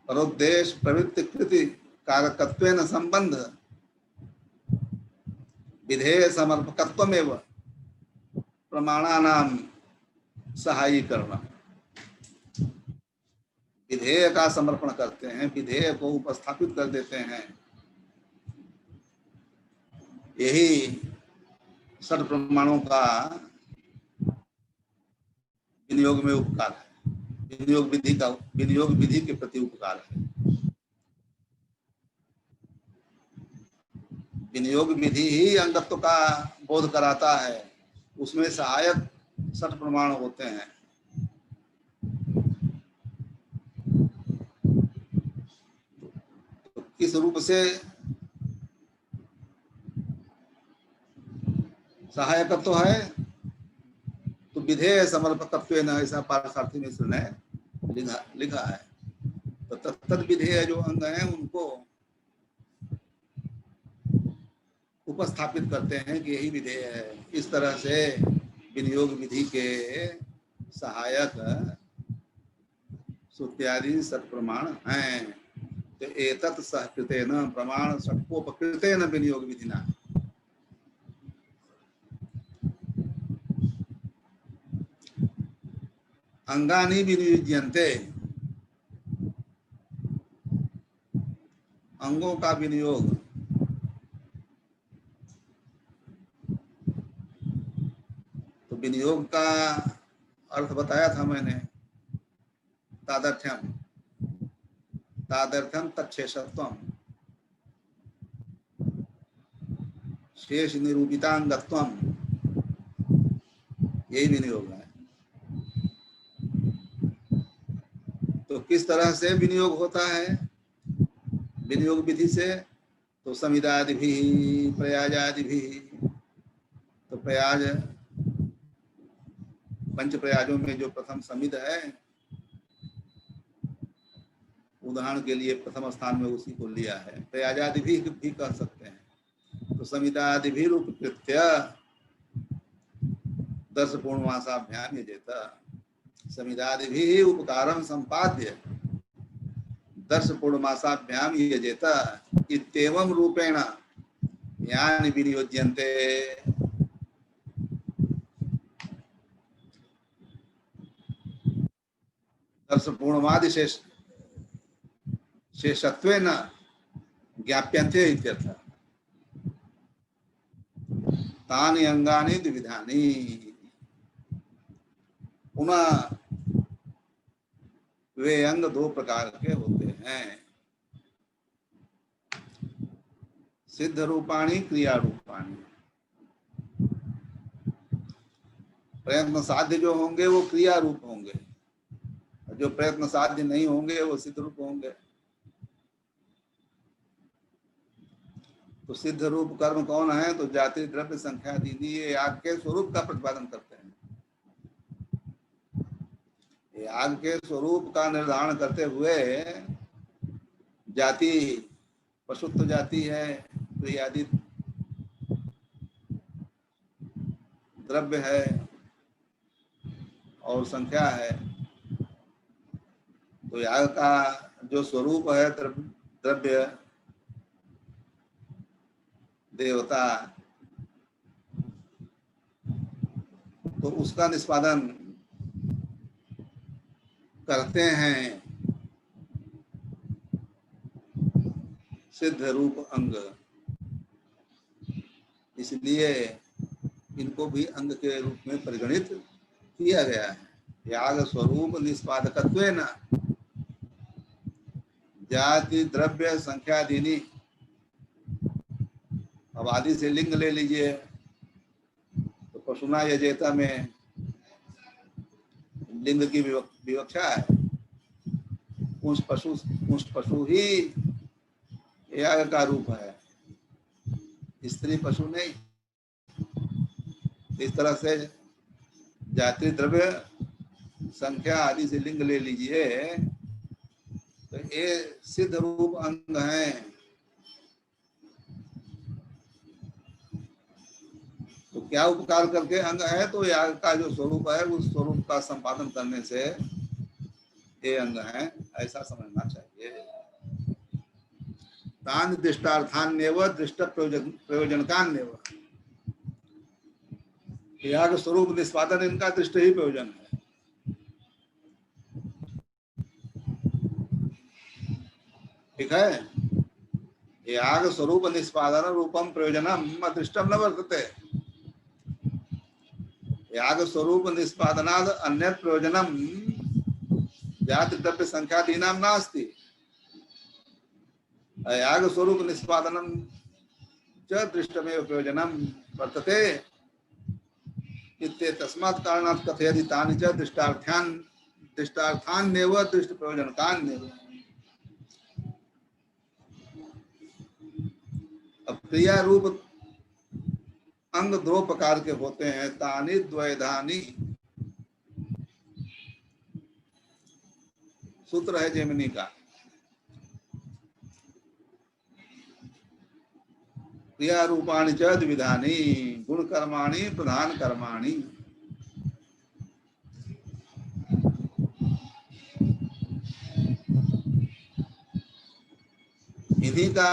परोद्देश प्रवृत्ति कृति कारकत्वेन संबंध विधेय समर्पकत्वमेव प्रमाणानाम सहायीकरण। विधेय का समर्पण करते हैं, विधेय को उपस्थापित कर देते हैं, यही षट प्रमाणों का विनियोग में उपकार है, विनियोग विधि के प्रति उपकार है। विनियोग विधि ही अंगत्व का बोध कराता है, उसमें सहायक सठ प्रमाण होते हैं। तो किस रूप से सहायकत्व है, तो विधेय समर्पकत्व न, ऐसा पारसार्थी मिश्र ने लिखा है। तो तत्त विधेय जो अंग हैं उनको उपस्थापित करते हैं कि यही विधेय है। इस तरह से विनियोग विधि के सहायक श्रुत्यादि सत्प्रमाण हैं। तो एतत् सहकृतेन प्रमाण षट्कोपकृतेन विनियोग विधिना। अंगानि विनियुज्यन्ते, अंगों का विनियोग। तो विनियोग का अर्थ बताया था मैंने, तादर्थ्यम, तादर्थ्यम तच्छेषत्वम, शेष निरूपितांगत्वम, यही विनियोग है। तो किस तरह से विनियोग होता है विनियोग विधि से, तो समिदादि भी प्रयाजादि भी। तो प्रयाज, पंच प्रयाजों में जो प्रथम समिद है, उदाहरण के लिए प्रथम स्थान में उसी को लिया है। प्रयाजादि भी कह सकते हैं। तो समिदादि भी उपकृत्य दर्श पूर्णमासाभ्याम यजेत, समिदादि भी उपकारं संपाद्य दर्श पूर्णमासाभ्याम यजेत इत्येवं रूपेण यानि विनियोज्यन्ते। दर्श पूर्णमादि शेषत्वेन ज्ञाप्यन्ते इत्यर्थ। तानि अंगानि द्विविधानि। पुनः वे अंग दो प्रकार के होते हैं, सिद्ध रूपाणी, क्रिया रूपाणी। प्रयत्न साध्य जो होंगे वो क्रिया रूप होंगे, और जो प्रयत्न साध्य नहीं होंगे वो सिद्ध रूप होंगे। तो सिद्ध रूप कर्म कौन है, तो जाति द्रव्य संख्या दीदी, ये याग के स्वरूप का प्रतिपादन करते हैं। याग के स्वरूप का निर्धारण करते हुए जाति, पशुत्व जाति है, क्रियादि द्रव्य है और संख्या है। तो याग का जो स्वरूप है, द्रव्य, देवता, तो उसका निष्पादन करते हैं सिद्ध रूप अंग। इसलिए इनको भी अंग के रूप में परिगणित किया गया है। याग स्वरूप निष्पादकत्वेन जाति द्रव्य संख्या दीनी। अब आदि से लिंग ले लीजिए, तो पशुना यजेता में लिंग की विवक्षा है। पुंस पशु ही याग का रूप है, स्त्री पशु नहीं। इस तरह से जाति द्रव्य संख्या आदि से लिंग ले लीजिए, तो ये सिद्ध रूप अंग हैं। तो क्या उपकार करके अंग है, तो याग का जो स्वरूप है उस स्वरूप का संपादन करने से ये अंग है, ऐसा समझना चाहिए। तान दृष्टार्थान्यव दृष्ट प्रयोजनकान्यव। याग स्वरूप निष्पादन इनका दृष्ट ही प्रयोजन है। ठीक है, याग स्वरूप निष्पादन रूपम प्रयोजनम अदृष्टम न वर्तते। याग स्वरूप निष्पादनाद अन्य प्रयोजनम जाति द्रव्य संख्या दीनाम नास्ति। याग स्वरूप निष्पादनम च दृष्टमेव प्रयोजनम वर्तते इत्ते तस्मात् कारणात् कथयति तानि च दृष्टार्थान्येव दृष्ट प्रयोजनकान्येव। अब क्रिया रूप अंग दो प्रकार के होते हैं, तानि द्वैधानि। सूत्र है जेमिनी का, क्रिया रूपाणि च द्विविधानि गुण कर्माणि प्रधान कर्माणि। इन्हीं का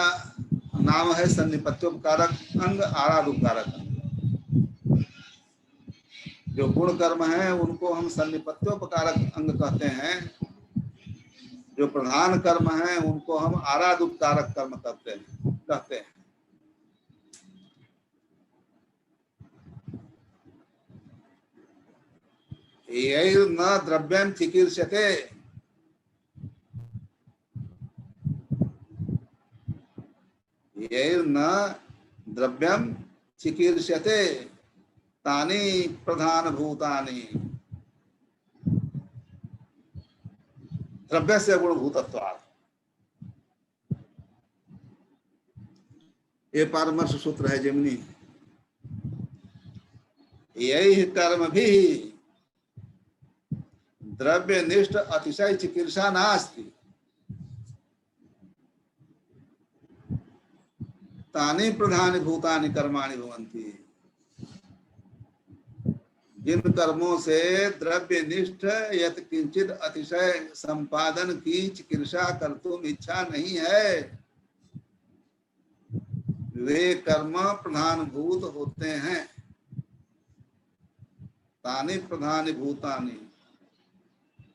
नाम है सन्निपत्योपकारक अंग, आराधोपकारक अंग। जो गुण कर्म है उनको हम सन्निपत्योपकारक अंग कहते हैं, जो प्रधान कर्म है उनको हम आराधोपकारक कर्म कहते हैं। न द्रव्यम चिकीर्ष्यते, न द्रव्यम चिकीर्ष्यते तानि प्रधान भूतानि। द्रव्य से गुण भूतत्वात्, ये पारमर्श सूत्र है जेमिनी। यही कर्म भी द्रव्य निष्ठ अतिशय चिकीर्षा नास्ति, तानि प्रधान भूतानि कर्माणि भवन्ति। जिन कर्मों से द्रव्य निष्ठ यत किंचित अतिशय संपादन की चिकीर्षा कर्तुम इच्छा नहीं है, वे कर्म प्रधान भूत होते हैं। तानि प्रधान भूतानि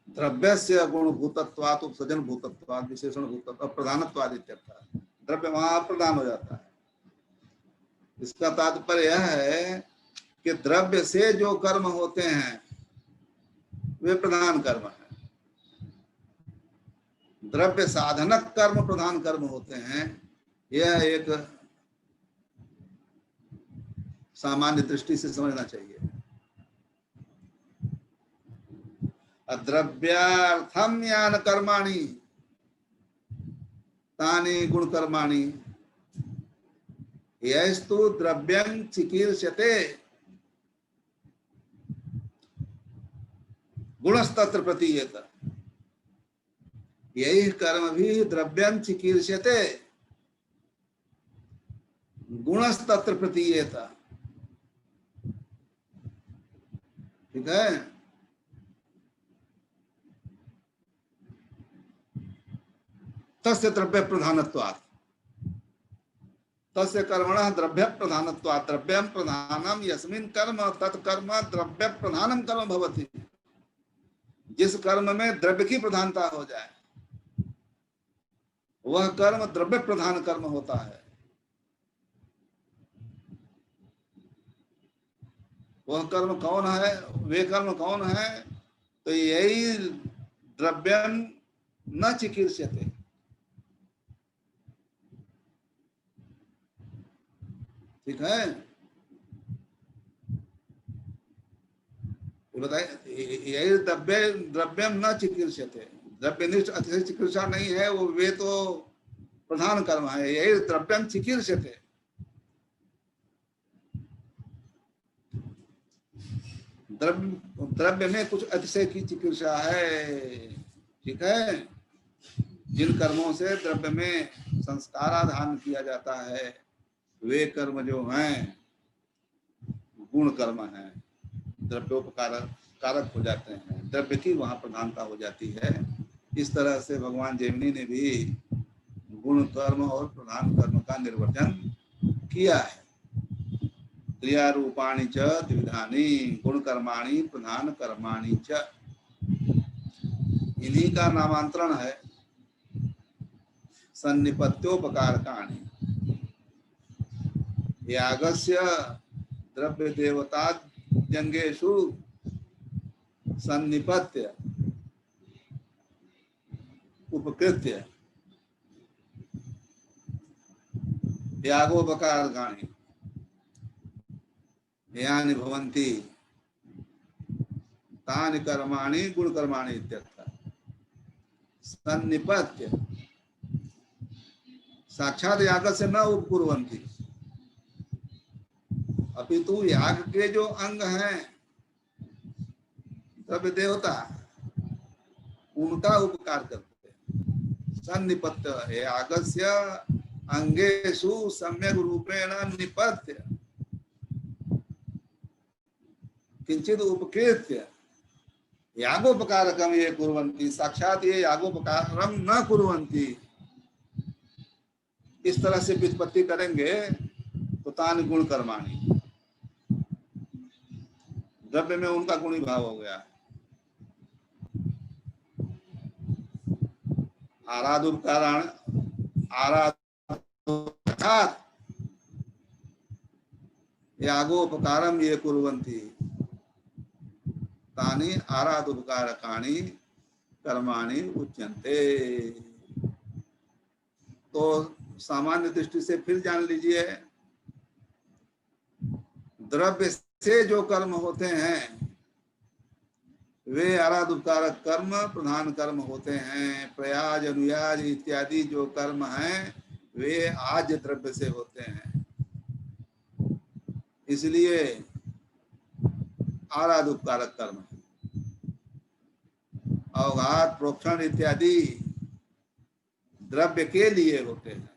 द्रव्यस्य गुण भूतत्वात् उपसर्जन भूतत्वात् विशेषण भूतत्व प्रधानत्वात् इत्यर्थ। द्रव्य वहां प्रधान हो जाता है। इसका तात्पर्य यह है कि द्रव्य से जो कर्म होते हैं वे प्रधान कर्म है, द्रव्य साधनक कर्म प्रधान कर्म होते हैं। यह एक सामान्य दृष्टि से समझना चाहिए। अद्रव्यार्थम यान कर्माणि तानि गुण कर्माणि यस्तु द्रव्यं चिकीर्ष्यते गुणस्तत्र प्रतीयेत। यही कर्म भी द्रव्यं चिकीर्ष्यते गुणस्तत्र प्रतीयेत। ठीक है। तस्य द्रव्य प्रधानत्वात्, तस्य कर्मणः द्रव्य प्रधानत्वात्, द्रव्यं प्रधानम यस्मिन् कर्म तत्कर्म द्रव्य प्रधानम कर्म भवति। जिस कर्म में द्रव्य की प्रधानता हो जाए वह कर्म द्रव्य प्रधान कर्म होता है। वह कर्म कौन है, वे कर्म कौन है? तो यही द्रव्यं न चिकीर्ष्यते। ठीक है। बताइए, यही द्रव्यम न चिकीर्ष्यते, द्रव्यनिष्ठ अतिशय चिकित्सा नहीं है वो, वे तो प्रधान कर्म है। यही द्रव्यम चिकीर्ष्यते, द्रव्य में कुछ अतिशय की चिकित्सा है। ठीक है। जिन कर्मों से द्रव्य में संस्काराधान किया जाता है वे कर्म जो हैं गुण कर्म हैं, द्रव्योपकारक कारक हो जाते हैं, द्रव्य की वहां प्रधानता हो जाती है। इस तरह से भगवान जेमिनी ने भी गुण कर्म और प्रधान कर्म का निर्वचन किया है। क्रिया रूपाणि च द्विविधानि गुण कर्माणि प्रधान कर्माणि च। इन्हीं का नामांतरण है सन्निपत्योपकारकाणि। यागस्य द्रव्य देवता जंगेषु सन्निपत्य उपकृत्य यागोपकारकाणि यानि भवन्ति तानि कर्माणि गुणकर्माणि इत्यर्थः। सन्निपत्य साक्षात याग से न उपकुर्वन्ति, अपितु याग के जो अंग हैं द्रव्य देवता उनका उपकार करते हैं। सन्निपत्य यागस्य अंगेषु सम्यक रूपेण निपत्य किंचित उपकृत्य यागोपकारकम ये कुर्वन्ति, साक्षात ये यागोपकारम न कुर्वन्ति। इस तरह से व्युत्पत्ति करेंगे तो तानि गुण कर्माणि, द्रव्य में उनका गुणी भाव हो गया। आराधोपकाराण आराध यागोपकारम ये कुर्वन्ति तानि आराधोपकारकाणि कर्माणि उच्यन्ते। तो सामान्य दृष्टि से फिर जान लीजिए, द्रव्य से जो कर्म होते हैं वे आराधोपकारक कर्म प्रधान कर्म होते हैं। प्रयाज अनुयाज इत्यादि जो कर्म हैं वे आज द्रव्य से होते हैं, इसलिए आराधोपकारक कर्म है। अवघात प्रोक्षण इत्यादि द्रव्य के लिए होते हैं।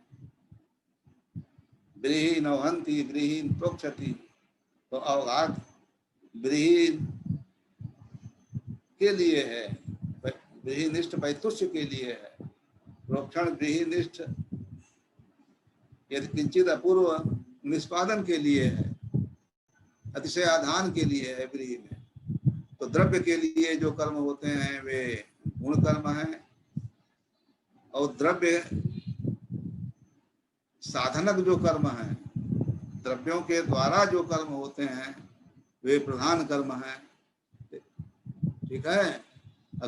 ब्रीहि नवहंति ब्रीहीन प्रोक्षति, तो अवघात ब्रीहीन के लिए है, ब्रीहिनिष्ठ पैतुष्य के लिए है। प्रोक्षण ब्रीहिनिष्ठ यदि किंचित अपूर्व निष्पादन के लिए है, अतिशय आधान के लिए है ब्रीहि में। तो द्रव्य के लिए जो कर्म होते हैं वे गुण कर्म हैं, और द्रव्य साधनक जो कर्म हैं, द्रव्यों के द्वारा जो कर्म होते हैं वे प्रधान कर्म हैं। ठीक है,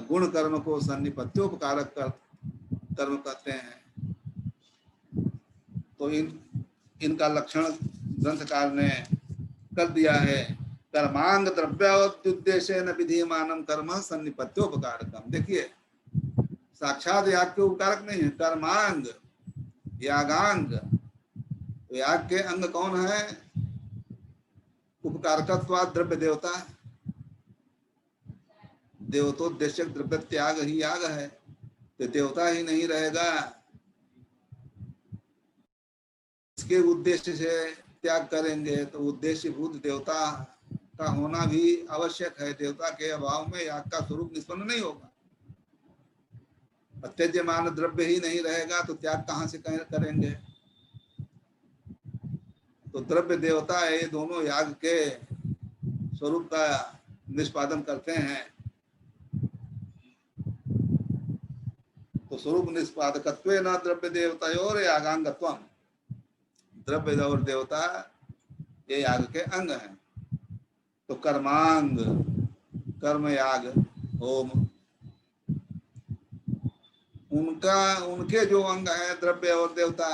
गुण कर्म को सन्निपत्योपकारक कर्म कहते हैं। तो इनका लक्षण ग्रंथकार ने कर दिया है। कर्मांग द्रव्योद्देश्य न विधीयमानम कर्म सन्निपत्योपकारकम। देखिए, साक्षात याग के उपकारक नहीं है, कर्मांग यागांग। तो याग के अंग कौन है? उपकारकत्वात् द्रव्य देवता। देवतोद्देश्य द्रव्य त्याग ही याग है, तो देवता ही नहीं रहेगा, इसके उद्देश्य से त्याग करेंगे तो उद्देश्य भूत देवता का होना भी आवश्यक है। देवता के अभाव में याग का स्वरूप निष्पन्न नहीं होगा। अत्यज्यमान द्रव्य ही नहीं रहेगा तो त्याग कहाँ से करेंगे? तो द्रव्य देवता है, दोनों याग के स्वरूप का निष्पादन करते हैं। तो स्वरूप निष्पादकत्व न द्रव्य देवतयोर यागांगत्वम। द्रव्य और देवता ये याग के अंग हैं। तो कर्मांग कर्म याग होम, उनके जो अंग है द्रव्य और देवता,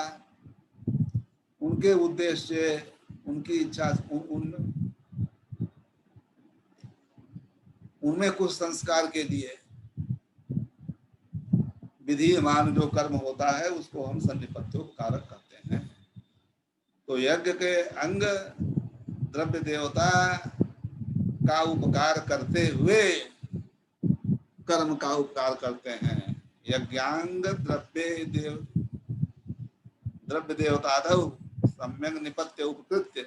उनके उद्देश्य उनकी इच्छा उनमें कुछ संस्कार के लिए विधिमान जो कर्म होता है उसको हम सन्निपत्योपकारक कहते हैं। तो यज्ञ के अंग द्रव्य देवता का उपकार करते हुए कर्म का उपकार करते हैं। यज्ञांग द्रव्य देवतादौ सम्यक निपत्य उपकृत्य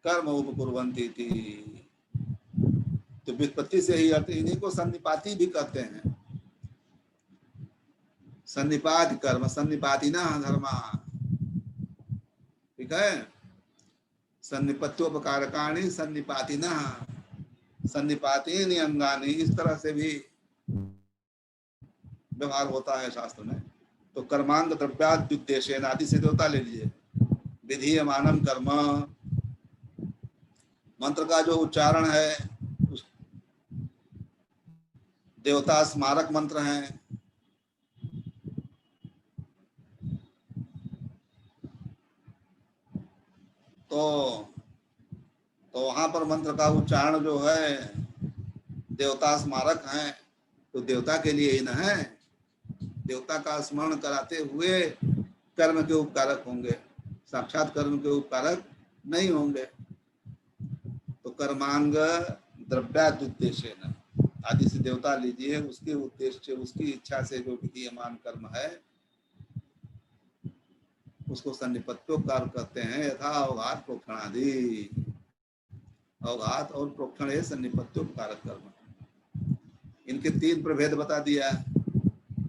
कर्म उपकुर्वन्ति थी। तो व्युत्पत्ति से ही अर्थ, इन्हीं को सन्निपाती भी कहते हैं। सन्निपात कर्म सन्निपाति ना धर्मा। ठीक है, सन्निपत्योपकारकाणि सन्निपाति ना सन्निपातीनि अंगानि, इस तरह से भी व्यवहार होता है शास्त्र में। तो कर्मांग द्रव्याद्युद्देश्य आदि से देवता ले लीजिए। विधीयमानम कर्म, मंत्र का जो उच्चारण है देवता स्मारक मंत्र हैं। तो वहां पर मंत्र का उच्चारण जो है देवता स्मारक है, तो देवता के लिए ही न है, देवता का स्मरण कराते हुए कर्म के उपकारक होंगे, साक्षात कर्म के उपकारक नहीं होंगे। तो कर्मांग द्रव्यादुद्देश्य न आदि से देवता लीजिए, उसके उद्देश्य उसकी इच्छा से जो विधीयमान कर्म है उसको सन्निपत्योपकार कहते हैं। यथा अवघात प्रोक्षण आदि, अवघात और प्रोक्षण है सन्निपत्योपकारक कर्म। इनके 3 प्रभेद बता दिया,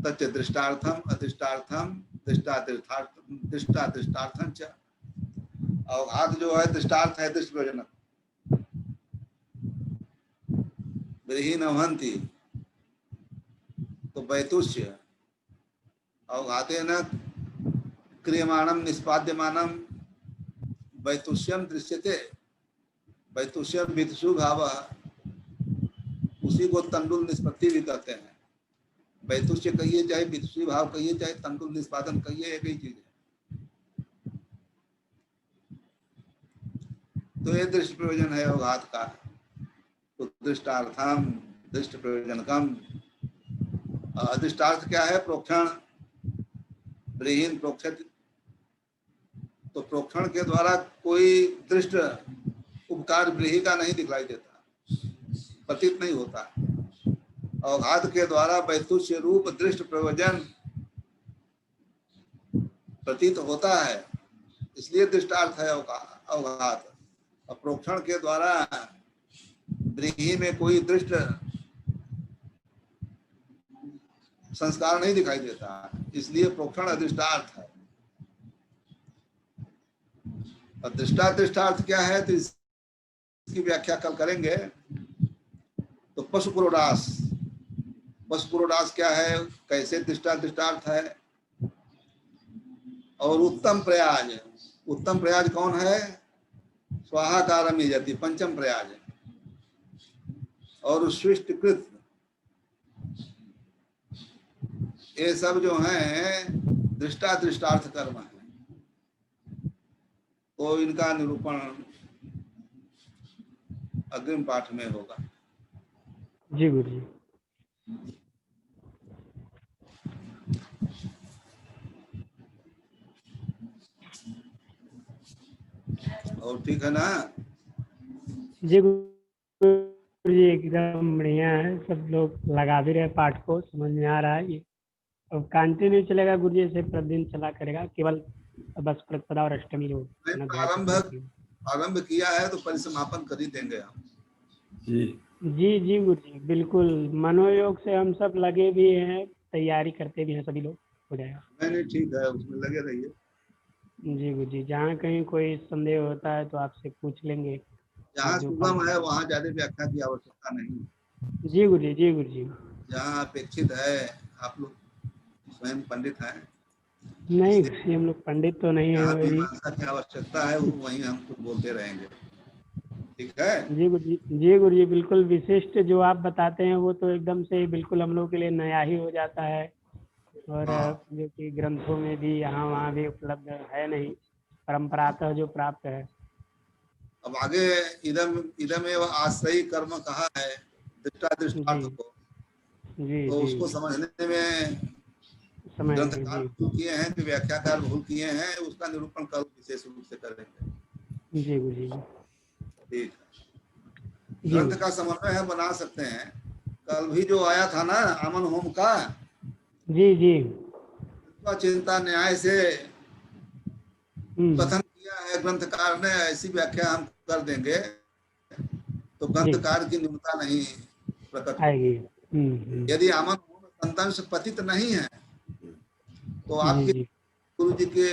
तच्च दृष्टार्थम, अधिष्टार्थम, दृष्टार्थम च। अवघात जो है दृष्टार्थ है, दृष्ट प्रयोजन विहीन भवन्ति, तो वैतुष्य अवघातेन क्रियमाणम निष्पाद्यमानम वैतुष्यम दृश्यते। वैतुष्यम विदुषु भाव, उसी को तंडुल निष्पत्ति भी कहते हैं। वैतुष्य कहिए चाहे विदुषी भाव कहिए चाहे तंडुल निष्पादन कहिए, एक ही चीज है। तो ये दृष्ट प्रयोजन है अवघात का। तो दृष्टार्थम दृष्ट प्रयोजनकम। अधिष्टार्थ क्या है? प्रोक्षण, ब्रीहीन प्रोक्षित। तो प्रोक्षण के द्वारा कोई दृष्ट उपकार ब्रीही का नहीं दिखलाई देता, प्रतीत नहीं होता। अवघात के द्वारा वैतुष्य रूप दृष्ट प्रयोजन प्रतीत होता है, इसलिए दृष्टार्थ है अवघात। और प्रोक्षण के द्वारा ब्रीही में कोई दृष्ट संस्कार नहीं दिखाई देता, इसलिए प्रोक्षण अधिष्टार्थ है। और दृष्टार्थ क्या है, तो इसकी व्याख्या कल करेंगे। तो पशुपुरोडास, पशुपुरोडास क्या है, कैसे दृष्टार्थ है। और उत्तम प्रयाज, उत्तम प्रयाज कौन है? स्वाहाकारम यजति, पंचम प्रयाज। और सृष्टिकृत, ये सब जो हैं दृष्टार्थ कर्म है। तो इनका निरूपण अग्रिम पाठ में होगा। जी गुरु जी। और ठीक है ना? जी गुरु जी एकदम बढ़िया है, सब लोग लगा भी रहे पाठ को, समझ में आ रहा है। ये अब कंटिन्यू चलेगा गुरु जी, ऐसे प्रतिदिन चला करेगा, केवल बस प्रतिपदा और अष्टमी जो आरंभ किया है तो परिसमापन कर ही देंगे हम। जी जी गुरु जी बिल्कुल, मनोयोग से हम सब लगे भी हैं, तैयारी करते भी हैं, सभी लोग हो जाएगा। नहीं ठीक है, उसमें लगे रहिए। जी गुरु जी, जहाँ कहीं कोई संदेह होता है तो आपसे पूछ लेंगे। जहाँ सुगम है वहाँ ज्यादा व्याख्या की आवश्यकता नहीं। जी गुरु जी, जी गुरु जी। जहाँ अपेक्षित है, आप लोग स्वयं पंडित हैं, नहीं हम लोग पंडित तो नहीं है वही। की आवश्यकता है वहीं हम कुछ बोलते रहेंगे, ठीक है? जी गुरु जी, जी गुरु जी बिल्कुल। विशिष्ट जो आप बताते हैं वो तो एकदम से बिल्कुल हम लोग के लिए नया ही हो जाता है, और जो कि ग्रंथों में भी यहाँ वहाँ भी उपलब्ध है नहीं, परंपरातः जो प्राप्त है। अब आगे इदम एवं आश्रयी कर्म कहा है दृष्टार्थ को, जी तो जी उसको समझने में ग्रंथकार भूल किए हैं कि व्याख्याकार भूल किए हैं, उसका निरूपण कल विशेष रूप से करेंगे। जी गुरु जी ठीक है, ग्रंथ का समन्वय है, बना सकते हैं। कल भी जो आया था ना आमन होम का, जी जी चिंता न्याय से कथन किया है ग्रंथकार ने, ऐसी व्याख्या हम कर देंगे तो ग्रंथकार की न्यूनता नहीं प्रकट आएगी। यदि आमन होम संतान से पतित नहीं है तो आपके गुरु जी के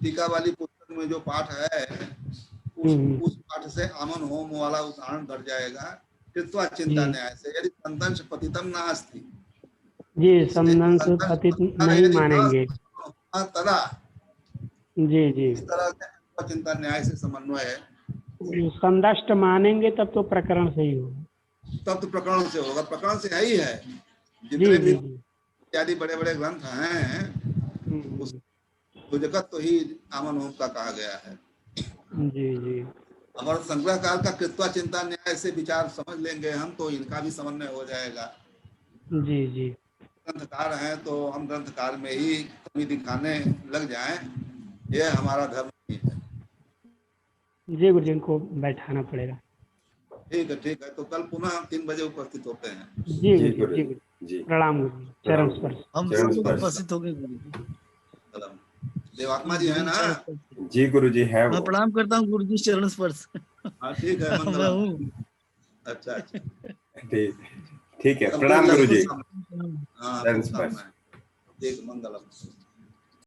टीका वाली पुस्तक में जो पाठ है उस पाठ से आमन होम वाला उदाहरण घट जाएगा। कृत्वा चिंता न्याय से, यदि संतान से पतितम नास्ति, जी संतान से पतित नहीं मानेंगे, तदा जी जी इस तरह से चिंता न्याय से समन्वय है। संदष्ट मानेंगे तब तो प्रकरण से ही होगा, तब तो प्रकरण से होगा, प्रकरण से है ही है। जितने भी इत्यादि बड़े बड़े ग्रंथ हैं उस जगत तो ही आमन होम का कहा गया है। जी जी अमर संग्रह काल का कृत्वा चिंता न्याय से विचार समझ लेंगे हम तो इनका भी समन्वय हो जाएगा। जी जी ग्रंथकार हैं तो हम ग्रंथकार में ही कमी दिखाने लग जाएं, यह हमारा धर्म नहीं है। जी गुरु जी, इनको बैठाना पड़ेगा। ठीक है, तो कल पुनः हम 3 बजे उपस्थित होते हैं। जी जी गुरु जी, गुरु जी जी। गुरु, जी प्रणाम गुरु जी, चरण स्पर्श। हम चरण सब लोग स्पर्श। उपस्थित हो गए गुरु जी। कलम देवात्मा जी है ना? चरण स्पर्श। जी गुरु जी है मैं वो। प्रणाम करता हूँ गुरु जी, चरण स्पर्श। हाँ ठीक है, मैं मंगलम। हूँ। अच्छा ठीक है, सबको प्रणाम गुरु जी। हाँ, चरण शुभकामनाएं। स्पर्श। ठीक, मंगलम।